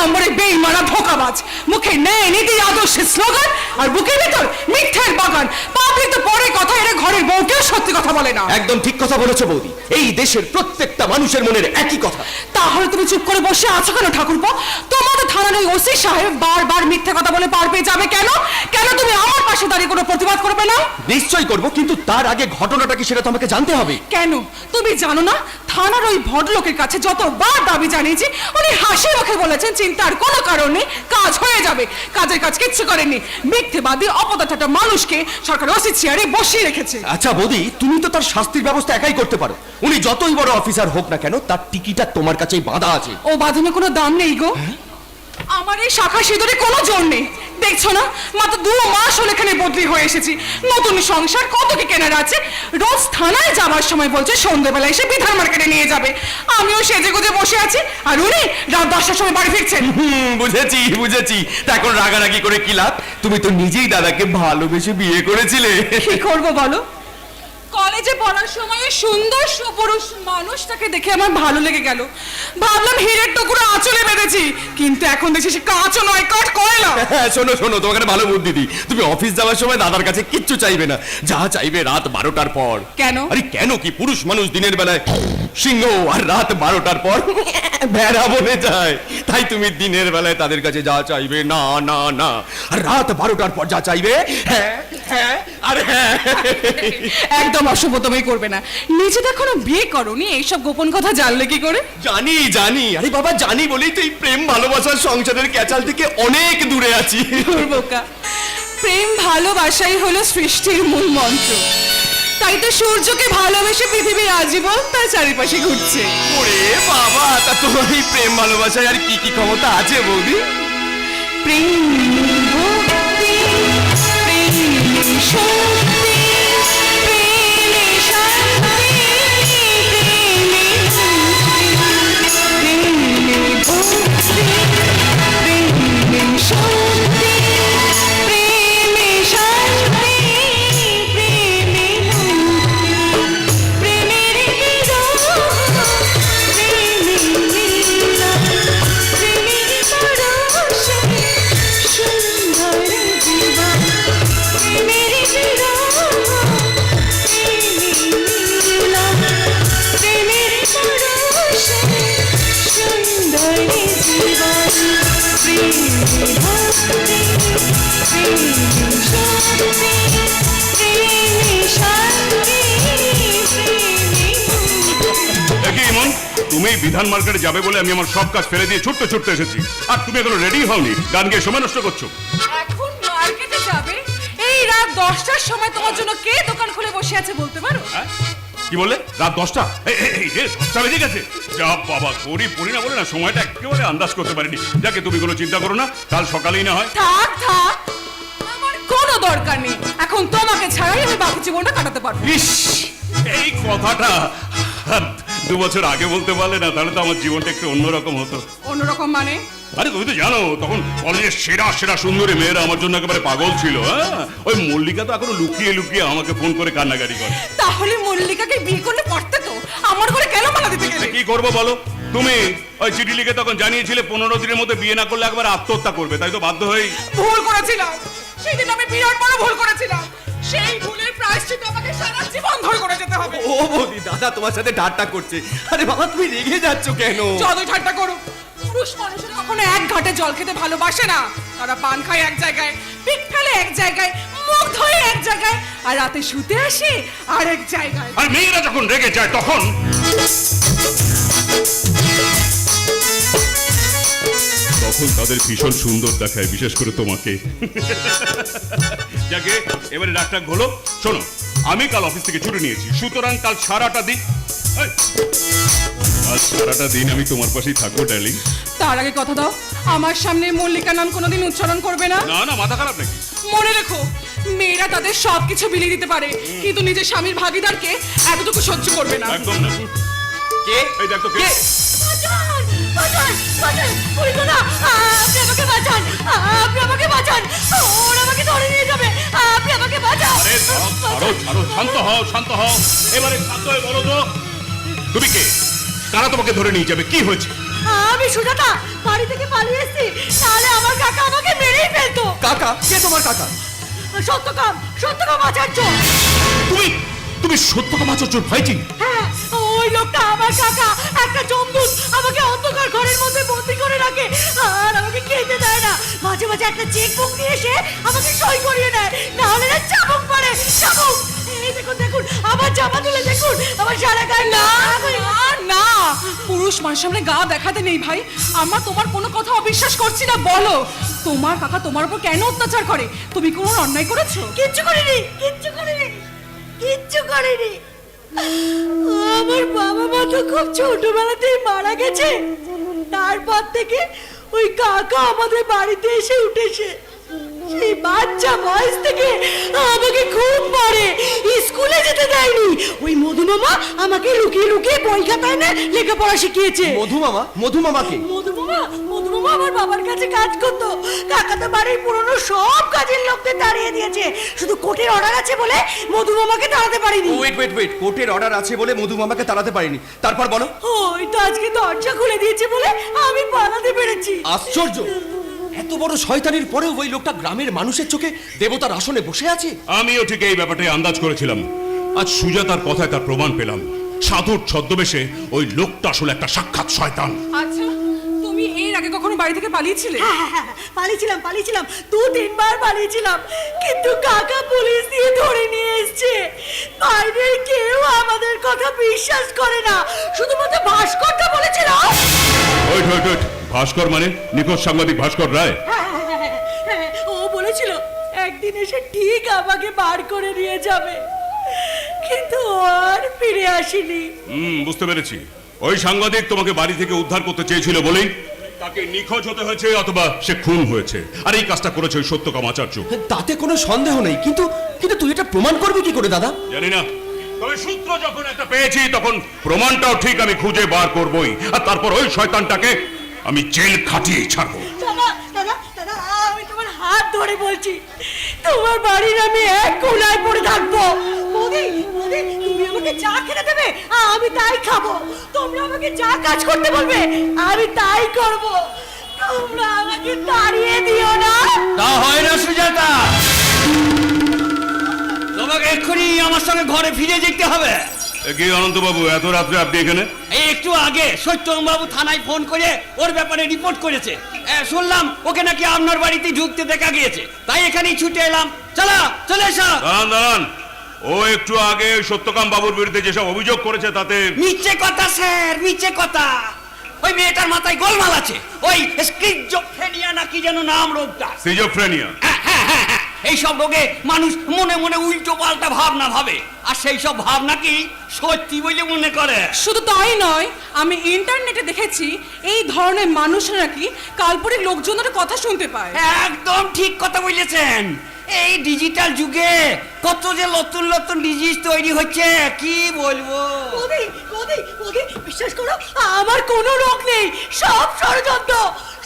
নম্বরে বেইমানা ধোঁকাবাজ, মুখে ন্যায় নীতি আদর্শের স্লোগান আর বুকের ভেতর মিথ্যের বাগান। পাবলিক তো পরে কথা, এরা ঘরের বউকেও সত্যি কথা বলে না।
একদম ঠিক কথা বলেছো বৌদি, এই দেশের প্রত্যেকটা মানুষের মনের একই কথা।
তাহলে তুমি চুপ করে বসে আছো কেন ঠাকুরপো? তোমাদের থানার ওই ওসি সাহেব বারবার মিথ্যে কথা বলে পার পেয়ে যাবে কেন? কেন তুমি আমার পাশে দাঁড়িয়ে কোনো প্রতিবাদ করবে না?
নিশ্চয়ই করব, কিন্তু তার আগে ঘটনাটা কি সেটা তোমাকে জানতে হবে।
কেন তুমি জানো না? থানার ওই ভদ্রলোকের কাছে যতবার দাবি জানিয়েছি, উনি হাসি মুখে বলেছেন চিন্তার কোনো কারণ নেই, কাজ হয়ে যাবে। কাজের কাজ কিচ্ছু করেননি, মিথ্যেবাদী অপদার্থটা মানুষকে সরকার ওসি চেয়ারে বসিয়ে রেখেছে।
আচ্ছা বৌদি, তুমি তো তার শাস্তির ব্যবস্থা একাই করতে পারো। উনি যতই বড় অফিসার হোক না কেন, তার টিকিটা তোমার কাছেই বাঁধা আছে।
ও বাঁধনে কোনো দাম নেই গো। আমার এই শাখা সিঁদুরে কোনো জোর নেই, দেখছো না? মাত্র 2 মাস হলো এখানে বদলি হয়ে এসেছি, নতুন সংসার কত কি কেনার আছে। রোজ থানায় যাওয়ার সময় বলছে সন্ধ্যেবেলা এসে বিধান মার্কেটে নিয়ে যাবে। আমিও সেজে গুজে বসে আছি, আর উনি রাত 10টার সময় বাড়ি ফিরছেন।
বুঝেছি বুঝেছি, তা এখন রাগারাগি করে কি লাভ? তুমি তো নিজেই দাদাকে ভালোবেসে বিয়ে করেছিলে।
কি করবো বলো? কলেজে পড়ার সময় সুন্দর সুপুরুষ মানুষটাকে দেখে আমার ভালো লেগে গেল, ভাবলাম হীরের টুকরো আঁচলে বেঁধেছি, কিন্তু এখন দেখছি সে কাঁচও নয়, কাঠ কয়লা।
শোনো শোনো, তোমাকে একটা ভালো বুদ্ধি দিই। তুমি অফিস যাওয়ার সময় দাদার কাছে কিচ্ছু চাইবে না, যা চাইবে রাত 12টার পর।
কেন?
আরে কেন কি, পুরুষ মানুষ দিনের বেলায় সিংহ, আর রাত 12টার পর ভেড়া বলে যায়। তাই তুমি দিনের বেলায় তাদের কাছে যা চাইবে না না না, আর রাত 12টার পর যা চাইবে হ্যাঁ হ্যাঁ আর হ্যাঁ।
একদম অশুভ তুমি করবে না, নিজে তো এখনো বিয়ে করোনি, এইসব গোপন কথা জানলে কি করে?
জানি জানি, আরে বাবা জানি বলেই তো এই প্রেম ভালোবাসার সংসারের ক্যাচাল থেকে অনেক দূরে আছি।
বোকা, প্রেম ভালোবাসাই হলো সৃষ্টির মূল মন্ত্র, তাই তো সূর্যকে ভালোবেসে পৃথিবী আজীবন তার চারিপাশে ঘুরছে।
ওরে বাবা, তা তোমার এই প্রেম ভালোবাসায় আর কি কি ক্ষমতা আছে বৌদি?
প্রেম ভক্তি, প্রেম শক্তি, প্রেমে শান্তি, প্রেমে মুক্তি, প্রেমে ভক্তি, প্রেমে শক্তি, প্রেমে শান্তি, প্রেমে মুক্তি, প্রেমের বিরহ, প্রেমে লীলা, প্রেমের পরশে সুন্দর জীবন, প্রেমের বিরহ, প্রেমে লীলা, প্রেমের পরশে সুন্দর জীবন, প্রেম ভক্তি, প্রেম শক্তি, প্রেমে শান্তি, প্রেমে মুক্তি।
দেখি ইমন, তুমি বিধান মার্কেটে যাবে বলে আমি আমার সব কাজ ফেলে দিয়ে ছুটতে ছুটতে এসেছি, আর তুমি এখনো রেডি হওনি, গান গিয়ে সময় নষ্ট করছো।
এখন মার্কেটে যাবে? এই রাত 10টার সময় তোমার জন্য কে দোকান খুলে বসে আছে বলতে পারো?
হ্যাঁ? কি বললে? রাত 10টা? এই 10টা বেজে গেছে। যা বাবা, গরিব পড়ি না বলে না সময়টা একেবারে আন্দাজ করতে পারিনি। যাকে তুমি কোনো চিন্তা করো না, কাল সকালেই না হয়।
থাক থাক, আমার কোনো দরকার নেই, এখন তোমাকে ছাড়াই আমি বাকি জীবনটা কাটাতে পারবো।
ইস, এই কথাটা 2 বছর আগে বলতে পারলে না, তাহলে তো আমার জীবনটা একটু অন্যরকম হতো।
অন্যরকম মানে?
আরে তুমি তো জানো, তখন কলেজের সেরা সেরা সুন্দরী মেয়েরা আমার জন্য একেবারে পাগল ছিল। হ্যাঁ, ওই মল্লিকা তো এখনো লুকিয়ে লুকিয়ে আমাকে ফোন করে কান্নাকাটি করে।
তাহলে মল্লিকাকে বিয়ে করলে পারতে তো, আমার করে কেন মানা দিতে গেলে?
কি করবো বলো? তুমি ওই চিঠি লিখে তখন জানিয়েছিলে 15 দিনের মধ্যে বিয়ে না করলে একবার আত্মহত্যা করবে, তাই তো বাধ্য হয়ে।
ভুল করেছিলাম, সেদিন আমি বিরাট বড় ভুল করেছিলাম, সেই ভুলের প্রায়শ্চিত্ত আমাকে সারা জীবন ধরে করে যেতে হবে।
ও বৌদি, দাদা তোমার সাথে ঠাট্টা করছে। আরে বাবা, তুমি রেগে যাচ্ছ কেন?
যতই ঠাট্টা করো, পুরুষ মানুষেরা কখনো এক ঘাটে জল খেতে ভালোবাসে না। তারা পান খায় এক জায়গায়, পিক ফেলে এক জায়গায়, মুখ ধোয় এক জায়গায়, আর রাতে শুতে আসে আর এক জায়গায়।
আর মেয়েরা যখন রেগে যায় তখন তাদের ভীষণ সুন্দর দেখায়, বিশেষ করে তোমাকে। যাকে এবারে ডাক্তার হলো, শোনো, আমি কাল অফিস থেকে ছুটি নিয়েছি, সুতরাং কাল সারাটা দিন আমি তোমার পাশেই থাকবো ডার্লিং।
তার আগে কথা দাও, আমার সামনে মল্লিকা নাম কোনোদিন উচ্চারণ করবে না।
না না, মাথা খারাপ নাকি?
মনে রেখো, মেয়েরা তাদের সবকিছু বিলিয়ে দিতে পারে, কিন্তু নিজের স্বামীর ভাগিদারকে এতটুকু সহ্য করবে না।
একদম না।
কে?
এই দেখো কে।
বাঁচান, বাঁচান, বাঁচান, উড়িতো না, আপনি আমাকে বাঁচান, আপনি আমাকে বাঁচান, ওরা আমাকে ধরে নিয়ে যাবে, আপনি আমাকে বাঁচান।
আরে ছাড়ো ছাড়ো, শান্ত হও শান্ত হও, এবারে শান্ত হয়ে বলো তো তুমি কে? কারা তোমাকে ধরে নিয়ে যাবে? কি হয়েছে?
আমি সুজাতা বাড়ি থেকে পালিয়ে এসেছি, তাহলে আমার কাকা আমাকে মেরেই ফেলতো।
কাকা? কে তোমার কাকা?
সত্যকাম আচার্য।
তুমি সত্যকাম আচার্যর ভাইজি?
হ্যাঁ, ওই লোকটা আমার কাকা। একটা জমদূত আমাকে অন্ধকার ঘরের মধ্যে বন্দি করে রাখে, আর আমাকে খেতে দেয় না। মাঝে মাঝে একটা চেক বুক দিয়ে এসে আমাকে সই করিয়ে নেয়, না হলে না চাবুক পড়ে। চাবুক! এই দেখুন দেখুন, আমার জামা তুলে দেখুন, আমার সারা গায়ে
না না, পুরুষ মানুষের সামনে গা দেখাতে নেই ভাই। আমরা তোমার কোনো কথা অবিশ্বাস করছি না। বলো, তোমার কাকা তোমার উপর কেন অত্যাচার করে? তুমি কোনো অন্যায় করেছো?
কিচ্ছু করিনি, কিচ্ছু করিনি, কিচ্ছু করিনি। আমার বাবা মা তো খুব ছোটবেলাতেই মারা গেছে। তারপর থেকে ওই কাকা আমাদের বাড়িতে এসে উঠেছে। সেই বাচ্চা বয়স থেকে আমাকে খুব মারে, স্কুলে যেতে দেয়নি। ওই মধু মামা আমাকে লুকিয়ে লুকিয়ে বই খাতা এনে লেখাপড়া শিখিয়েছে।
মধু মামা? মধু মামাকে?
মধু মামা আমার বাবার কাছে কাজ করতো। কাকা তো বাড়ির পুরনো সব কাজের লোকদের তাড়িয়ে দিয়েছে, শুধু কোর্টের অর্ডার আছে বলে মধু মামাকে তাড়াতে পারিনি।
ওয়েট, কোর্টের অর্ডার আছে বলে মধু মামাকে তাড়াতে পারিনি, তারপর বলো।
ওই তো আজকে দরজা খুলে দিয়েছে বলে আমি পালাতে পেরেছি।
আশ্চর্য! এত বড় শয়তানির পরেও ওই লোকটা গ্রামের মানুষের চোখে দেবতার আসনে বসে আছে।
আমিও ঠিক এই ব্যাপারটাই আন্দাজ করেছিলাম। আজ সুজাতার কথায় তার প্রমাণ পেলাম। সাধুর ছদ্মবেশে ওই লোকটা আসলে একটা সাক্ষাৎ শয়তান।
আচ্ছা, তুমি এর আগে কখনো বাড়ি থেকে পালিয়েছিলে?
হ্যাঁ, পালিয়েছিলাম 2-3 বার পালিয়েছিলাম, কিন্তু কাকা পুলিশ দিয়ে ধরে নিয়ে এসছে। বাইরের কেউ আমাদের কথা বিশ্বাস করে না, শুধুমাত্র ভাস্করটা বলেছিল।
ওই ভাস্কর মানে নিখোঁজ সাংবাদিক ভাস্কর রায়?
হ্যাঁ, ও বলেছিল একদিন এসে ঠিক আমাকে বার করে নিয়ে যাবে, কিন্তু আর ফিরে আসেনি।
বুঝতে পেরেছি। ওই সাংবাদিক তোমাকে বাড়ি থেকে উদ্ধার করতে চেয়েছিল বলেই তাকে নিখোঁজ হতে হয়েছে, অথবা সে খুন হয়েছে। আর এই কাজটা করেছে ওই সত্যকাম আচার্য।
তাতে কোনো সন্দেহ নেই, কিন্তু তুই এটা প্রমাণ করবি কি করে দাদা?
জানি না, তবে সূত্র যখন একটা পেয়েছি তখন প্রমাণটাও ঠিক আমি খুঁজে বার করবই। আর তারপর ওই শয়তানটাকে আমি জেল খাটিয়ে ছাড়বো।
দাদা, আমি তোমার হাত ধরে বলছি, তোমার বাড়ির আমি এক কোনায় পড়ে থাকবো। মোদি, তুমি আমাকে চা খেতে দেবে, আমি তাই খাবো। তোমরা আমাকে যা কাজ করতে বলবে আমি তাই করব। তোমরা আমাকে তাড়িয়ে দিও না।
তা হয় না সুজাতা, তোমাকে এক্ষুনি আমার সঙ্গে ঘরে ফিরে যেতে হবে।
কি অনন্তবাবু, এত রাত্রে আপনি এখানে?
এই একটু আগে সত্যম বাবু থানায় ফোন করে ওর ব্যাপারে রিপোর্ট করেছে। শুনলাম ওকে নাকি আপনার বাড়িতে ঢুকতে দেখা গিয়েছে, তাই এখানেই ছুটে এলাম। চলে এসো।
দাঁড়ান, ও একটু আগে সত্যকাম বাবুর বিরুদ্ধে যেসব অভিযোগ করেছে তাতে
মিথ্যে কথা স্যার, মিথ্যে কথা। ওই মেয়েটার মাথায় গোলমাল আছে, ওই স্কিজোফ্রেনিয়া নাকি যেন নাম রোগটা।
সিজোফ্রেনিয়া?
এইসব রোগে মানুষ মনে মনে উল্টো পাল্টা ভাবনা ভাবে, আর সেই সব ভাবনা কি সত্যি বলে মনে করে।
শুধু তাই নয়, আমি ইন্টারনেটে দেখেছি এই ধরনের মানুষরা নাকি কাল্পনিক লোকজনের কথা শুনতে পায়।
একদম ঠিক কথা বলেছেন। এই ডিজিটাল যুগে কত যে নতুন নতুন ডিজিজ তৈরি হচ্ছে, কি বলবো।
মোদি, বিশ্বাস করো, আমার কোনো রোগ নেই, সব ষড়যন্ত্র।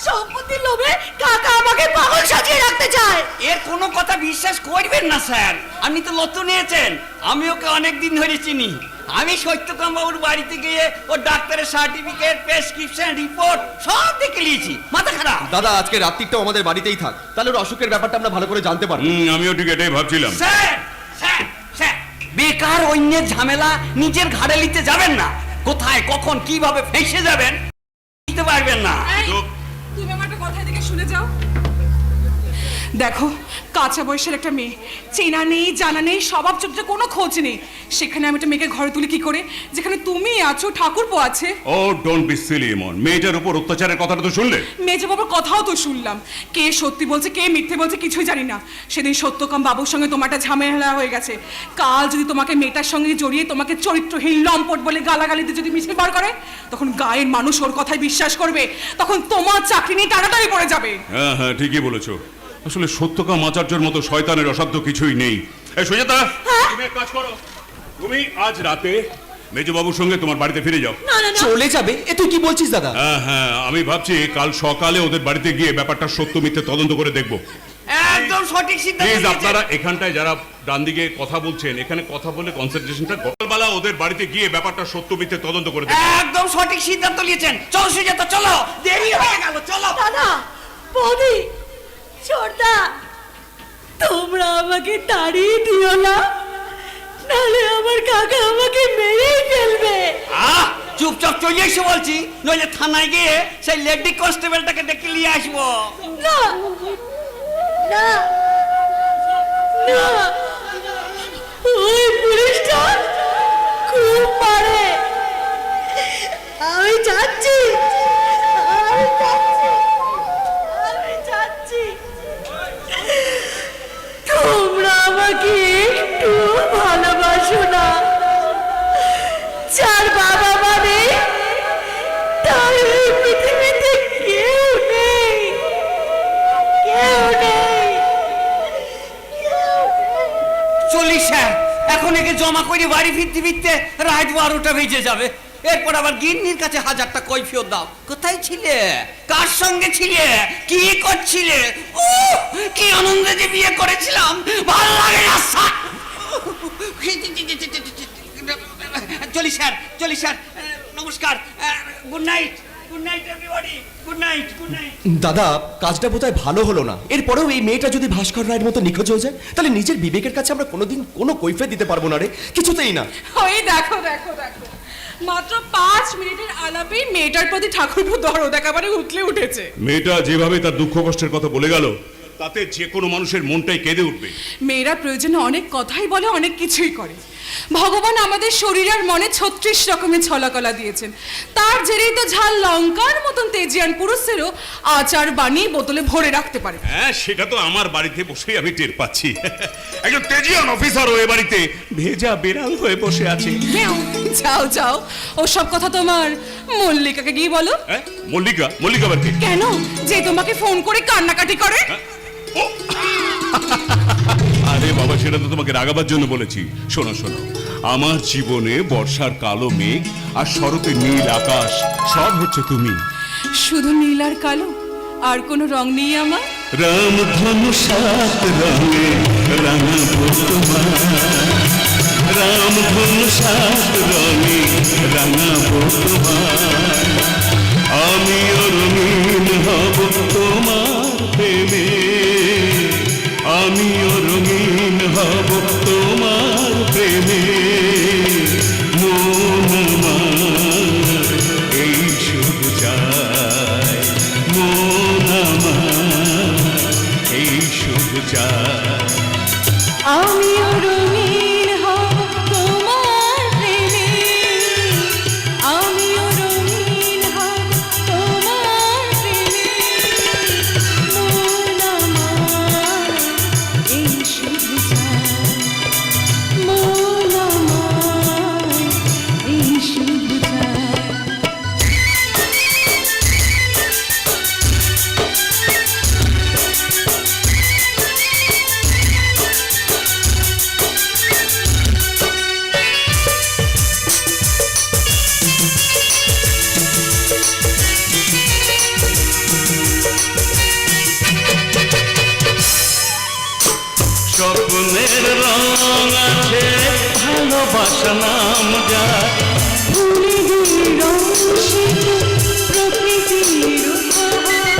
সম্পত্তির লোভে কাকা আমাকে পাগল সাজিয়ে রাখতে চায়।
এর কোনো কথা বিশ্বাস করবেন না স্যার, আপনি তো নতুন নিয়েছেন। আমি ওকে অনেক দিন ধরে চিনি। আমি সত্যকাম বাবুর বাড়িতে গিয়ে ওর ডাক্তারের সার্টিফিকেট, প্রেসক্রিপশন, রিপোর্ট সব দেখে নিয়েছি। মাথা খারাপ।
দাদা, আজকে রাত্রিটাও আমাদের বাড়িতেই থাক, তাহলে ওর অসুখের ব্যাপারটা আমরা ভালো করে জানতে পারবো।
আমিও ঠিক এটাই ভাবছিলাম।
স্যার, বেকার অন্যের ঝামেলা নিজের ঘাড়ে নিতে যাবেন না। কোথায় কখন কিভাবে ফেঁসে যাবেন বুঝতে পারবেন না।
তুমি আমার একটা কথা এদিকে শুনে যাও। দেখো, কাঁচা বয়সের একটা মেয়ে, চেনা নেই, জানা নেই, স্বভাব চরিত্রে কোনো খোঁজ নেই। সেখানে আমি একটা মেয়েকে ঘরে তুলি কি করে, যেখানে তুমি আছো, ঠাকুরপো আছে।
ও ডোন্ট বি সিলি মন। মেয়েটার উপর অত্যাচারের কথাটা তো শুনলে?
মেজে বাবার কথাও তো শুনলাম। কে সত্যি বলছে কে মিথ্যে বলছে কিছুই জানি না। সেদিন সত্যকাম বাবুর সঙ্গে তোমার একটা ঝামেলা হয়ে গেছে। কাল যদি তোমাকে মেয়েটার সঙ্গে জড়িয়ে তোমাকে চরিত্রহীন লম্পট বলে গালাগালিতে যদি মিছিল বার করে, তখন গায়ের মানুষ ওর কথায় বিশ্বাস করবে, তখন তোমার চাকরি নিয়ে টানাটানি পড়ে যাবে।
হ্যাঁ, ঠিকই বলেছো। আসলে সত্যকাম আচার্যের মতো শয়তানের অসাধ্য কিছুই নেই। এই সুজাতা, তুমি এক কাজ করো, তুমি আজ রাতে মেজবাবুর সঙ্গে তোমার বাড়িতে ফিরে যাও।
চলে যাবে? এ তুই কি বলছিস দাদা?
হ্যাঁ, আমি ভাবছি কাল সকালে ওদের বাড়িতে গিয়ে ব্যাপারটা সত্য মিথ্যে তদন্ত করে দেখবো।
একদম সঠিক সিদ্ধান্ত।
প্লিজ আপনারা এখানটায় যারা ডান দিকে কথা বলছেন, এখানে কথা বলে কনসেন্ট্রেশনটা
সকালবেলা ওদের বাড়িতে গিয়ে ব্যাপারটা সত্য মিথ্যে তদন্ত করে দেখ।
একদম সঠিক সিদ্ধান্ত নিয়েছেন। চলো সুজাতা, চলো, দেরি হয়ে গেল, চলো।
দাদা, বৌদি, ছোটদা, তোমরা আমাকে তাড়িয়ে দিও না, নাহলে আমার কাকা আমাকে মেরেই ফেলবে।
চুপচাপ চলে এসে বলছি, নইলে থানায় গিয়ে সেই লেডি কনস্টেবলটাকে ডেকে নিয়ে আসবো।
না না না, ওই পুলিশটা খুব মারে। আমি যাচ্ছি, আমি যাচ্ছি, আমি যাচ্ছি। তোমরা আমাকে একটু ভালোবাসো না। যার বাবা মানে তার এই পৃথিবীতে কেউ নেই, কেউ নেই, কেউ নেই।
চল্লিশ স্যার, এখন একে জমা করে বাড়ি ফিরতে ফিরতে রাত 12টা বেজে যাবে। এরপর আবার গিন্নির কাছে 1000টা কৈফিয়ত দাও। কোথায় ছিলে, কার সঙ্গে ছিলে, কি করছিলে? ও কি আনন্দে যে বিয়ে করেছিলাম, ভালো লাগে না স্যার। চলি স্যার, চলি স্যার, নমস্কার, good night, good night everybody, good night, good night.
দাদা, কাজটা বোধহয় ভালো হলো না। এরপরেও এই মেয়েটা যদি ভাস্কর রায়ের মতো নিখোঁজ হয়ে যায়, তাহলে নিজের বিবেকের কাছে আমরা কোনোদিন কোনো কৈফিয়ত দিতে পারবো না রে, কিছুতেই না।
ওই দেখো দেখো দেখো, মাত্র 5 মিনিটের আলাপেই মেয়েটার প্রতি ঠাকুরপো দরদ একেবারে উঠলে উঠেছে।
মেয়েটা যেভাবে তার দুঃখ কষ্টের কথা বলে গেল, তাতে যে কোনো মানুষের মনটাই কেঁদে উঠবে।
মেয়েরা প্রয়োজনে অনেক কথাই বলে, অনেক কিছুই করে। ভগবান আমাদের শরীর আর মনে 36 রকমের ছলাকলা দিয়েছেন। তার জেরেই তো ঝাল লঙ্কার মতন তেজিয়ান পুরুষেরও আচার বানিয়ে বোতলে ভরে রাখতে পারে।
হ্যাঁ, সেটা তো আমার বাড়িতে বসেই আমি টের পাচ্ছি। একজন তেজিয়ান অফিসার ওই বাড়িতে ভেজা বেড়াল হয়ে বসে আছে।
যাও যাও, ওসব কথা তোমার মল্লিকাকে গিয়ে বলো।
হ্যাঁ, মল্লিকা? মল্লিকা বাড়িতে?
কেন, যে তোমাকে ফোন করে কান্নাকাটি করে?
ও আরে বাবা, সেটা তো তোমাকে রাগাবার জন্য বলেছি। শোনো শোনো, আমার জীবনে বর্ষার কালো মেঘ আর শরতের নীল আকাশ সব হচ্ছে তুমি।
শুধু নীল আর কালো, আর কোনো রং নেই আমার?
রামধনু সাত রঙে রাঙাবো তোমার, রামধনু সাত রঙে রাঙাবো তোমার, আমিও রঙিন হব তোমার প্রেমে, আমিও রঙিন হব তোমার প্রেমে, মন আমার এই শুভ চায়, মন আমার এই শুভ চায়।
আমিও রঙিন হব তোমার প্রেমে, আমিও রঙিন হব তোমার প্রেমে, মন আমার এই শুভ চায়, মন আমার এই শুভ চায়।
স্বপ্নের রং আছে ভালোবাসা নাম যার,
ফুলের রং সে প্রকৃতির উপহার।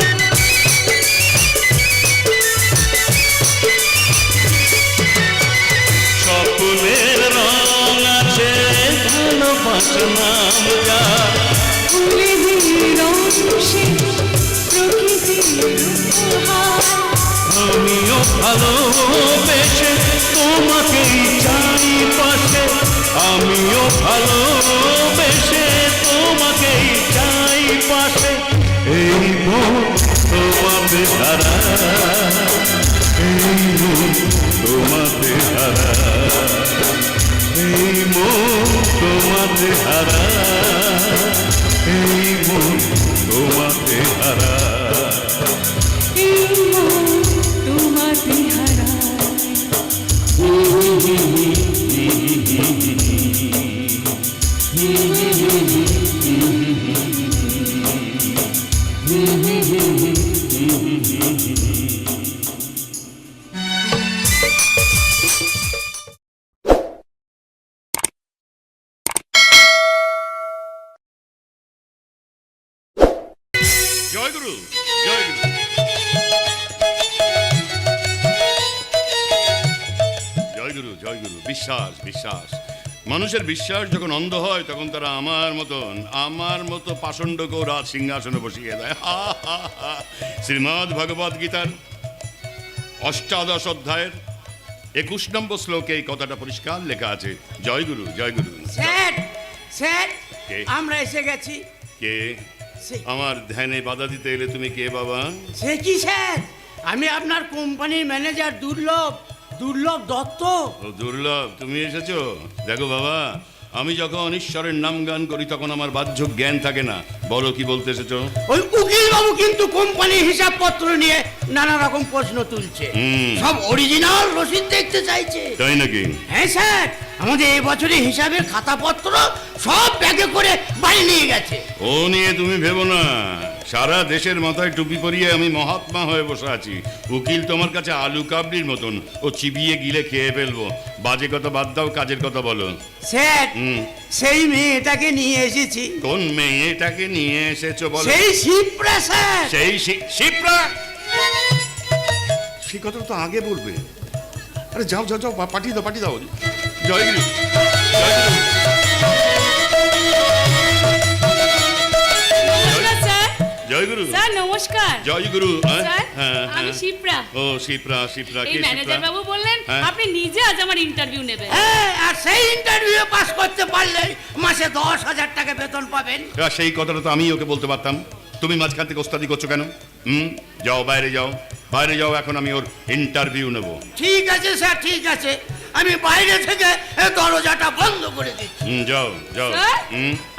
স্বপ্নের রং আছে ভালোবাসা নাম যার,
ফুলের রং সে প্রকৃতির উপহার।
আমিও ভালোবেসে তোমাকেই চাই পাশে, আমিও ভালোবেসে তোমাকেই চাই পাশে, এই মন তোমাতে হারা, এই মন তোমাতে হারা, এই মন তোমাতে হারা, এই মন তোমাতে হারা।
এই মন তোমাতে হারায়।
জয় গুরু, জয় গুরু। জয় গুরু, জয় গুরু। বিশ্বাস, বিশ্বাস। মানুষের বিশ্বাস যখন অন্ধ হয় তখন তারা আমার মতো পাষণ্ডকেও রাজ সিংহাসনে বসিয়ে দেয়। শ্রীমদ্ ভগবদ গীতার ৮ অধ্যায়ের ২১ নম্বর শ্লোকে এই কথাটা পরিষ্কার লেখা আছে। জয় গুরু, জয় গুরু।
স্যার স্যার
কে?
আমরা এসে গেছি।
কে? আমার ধ্যানে বাধা দিতে এলে তুমি কে বাবা?
সে কি স্যার, আমি আপনার কোম্পানির ম্যানেজার দুর্লভ দত্ত।
ও দুর্লভ, তুমি এসেছো? দেখো বাবা, আমি যখন ঈশ্বরের নাম গান করি তখন আমার বাহ্য জ্ঞান থাকে না। বলো কি বলতে এসেছো?
ওই উকিল বাবু কিন্তু কোম্পানির হিসাবপত্র নিয়ে নানা রকম প্রশ্ন তুলছে, সব অরিজিনাল রসিদ দেখতে চাইছে।
তাই নাকি?
হ্যাঁ স্যার, আমাদের এই বছরের হিসাবের খাতাপত্র সব ব্যাগে করে বাড়ি নিয়ে গেছে।
ও নিয়ে তুমি ভেবো না, সারা দেশের মাথায় টুপি পরিয়ে আমি মহাত্মা হয়ে বসে আছি। উকিল তোমার কাছে আলু কাবলির মতন, ও চিবিয়ে গিলে খেয়ে ফেলবো। বাজে কথা বাদ দাও, কাজের কথা বলো।
স্যার, সেই মেয়েটাকে নিয়ে এসেছি।
কোন মেয়েটাকে নিয়ে এসেছো বলো?
সেই শিপ্রা স্যার।
সেই শিপ্রা? সেই কথা তো আগে বলবে। আরে যাও যাও যাও, পাঠিয়ে দাও, পাঠিয়ে দাও। জয় গুরু, জয় গুরু।
নমস্কার স্যার।
জয় গুরু,
স্যার নমস্কার।
জয় গুরু।
স্যার,
হ্যাঁ,
আমি
হ্যাঁ।
শিপ্রা।
ও শিপ্রা, শিপ্রা
এই
কে?
ম্যানেজার বাবু বললেন
হ্যাঁ।
আপনি নিজে আজ আমার ইন্টারভিউ নেবেন।
হ্যাঁ, আর সেই ইন্টারভিউ পাস করতে পারলে মাসে 10,000 টাকা বেতন পাবেন।
সেই কথাটা তো আমি ওকে বলতে পারতাম। তুমি মাঝখান থেকে ওস্তাদি করছো কেন? যাও, বাইরে যাও, বাইরে যাও। এখন আমি ওর ইন্টারভিউ নেব।
ঠিক আছে স্যার, ঠিক আছে, আমি বাইরে থেকে দরজাটা বন্ধ করে দিচ্ছি।
যাও যাও।
স্যার,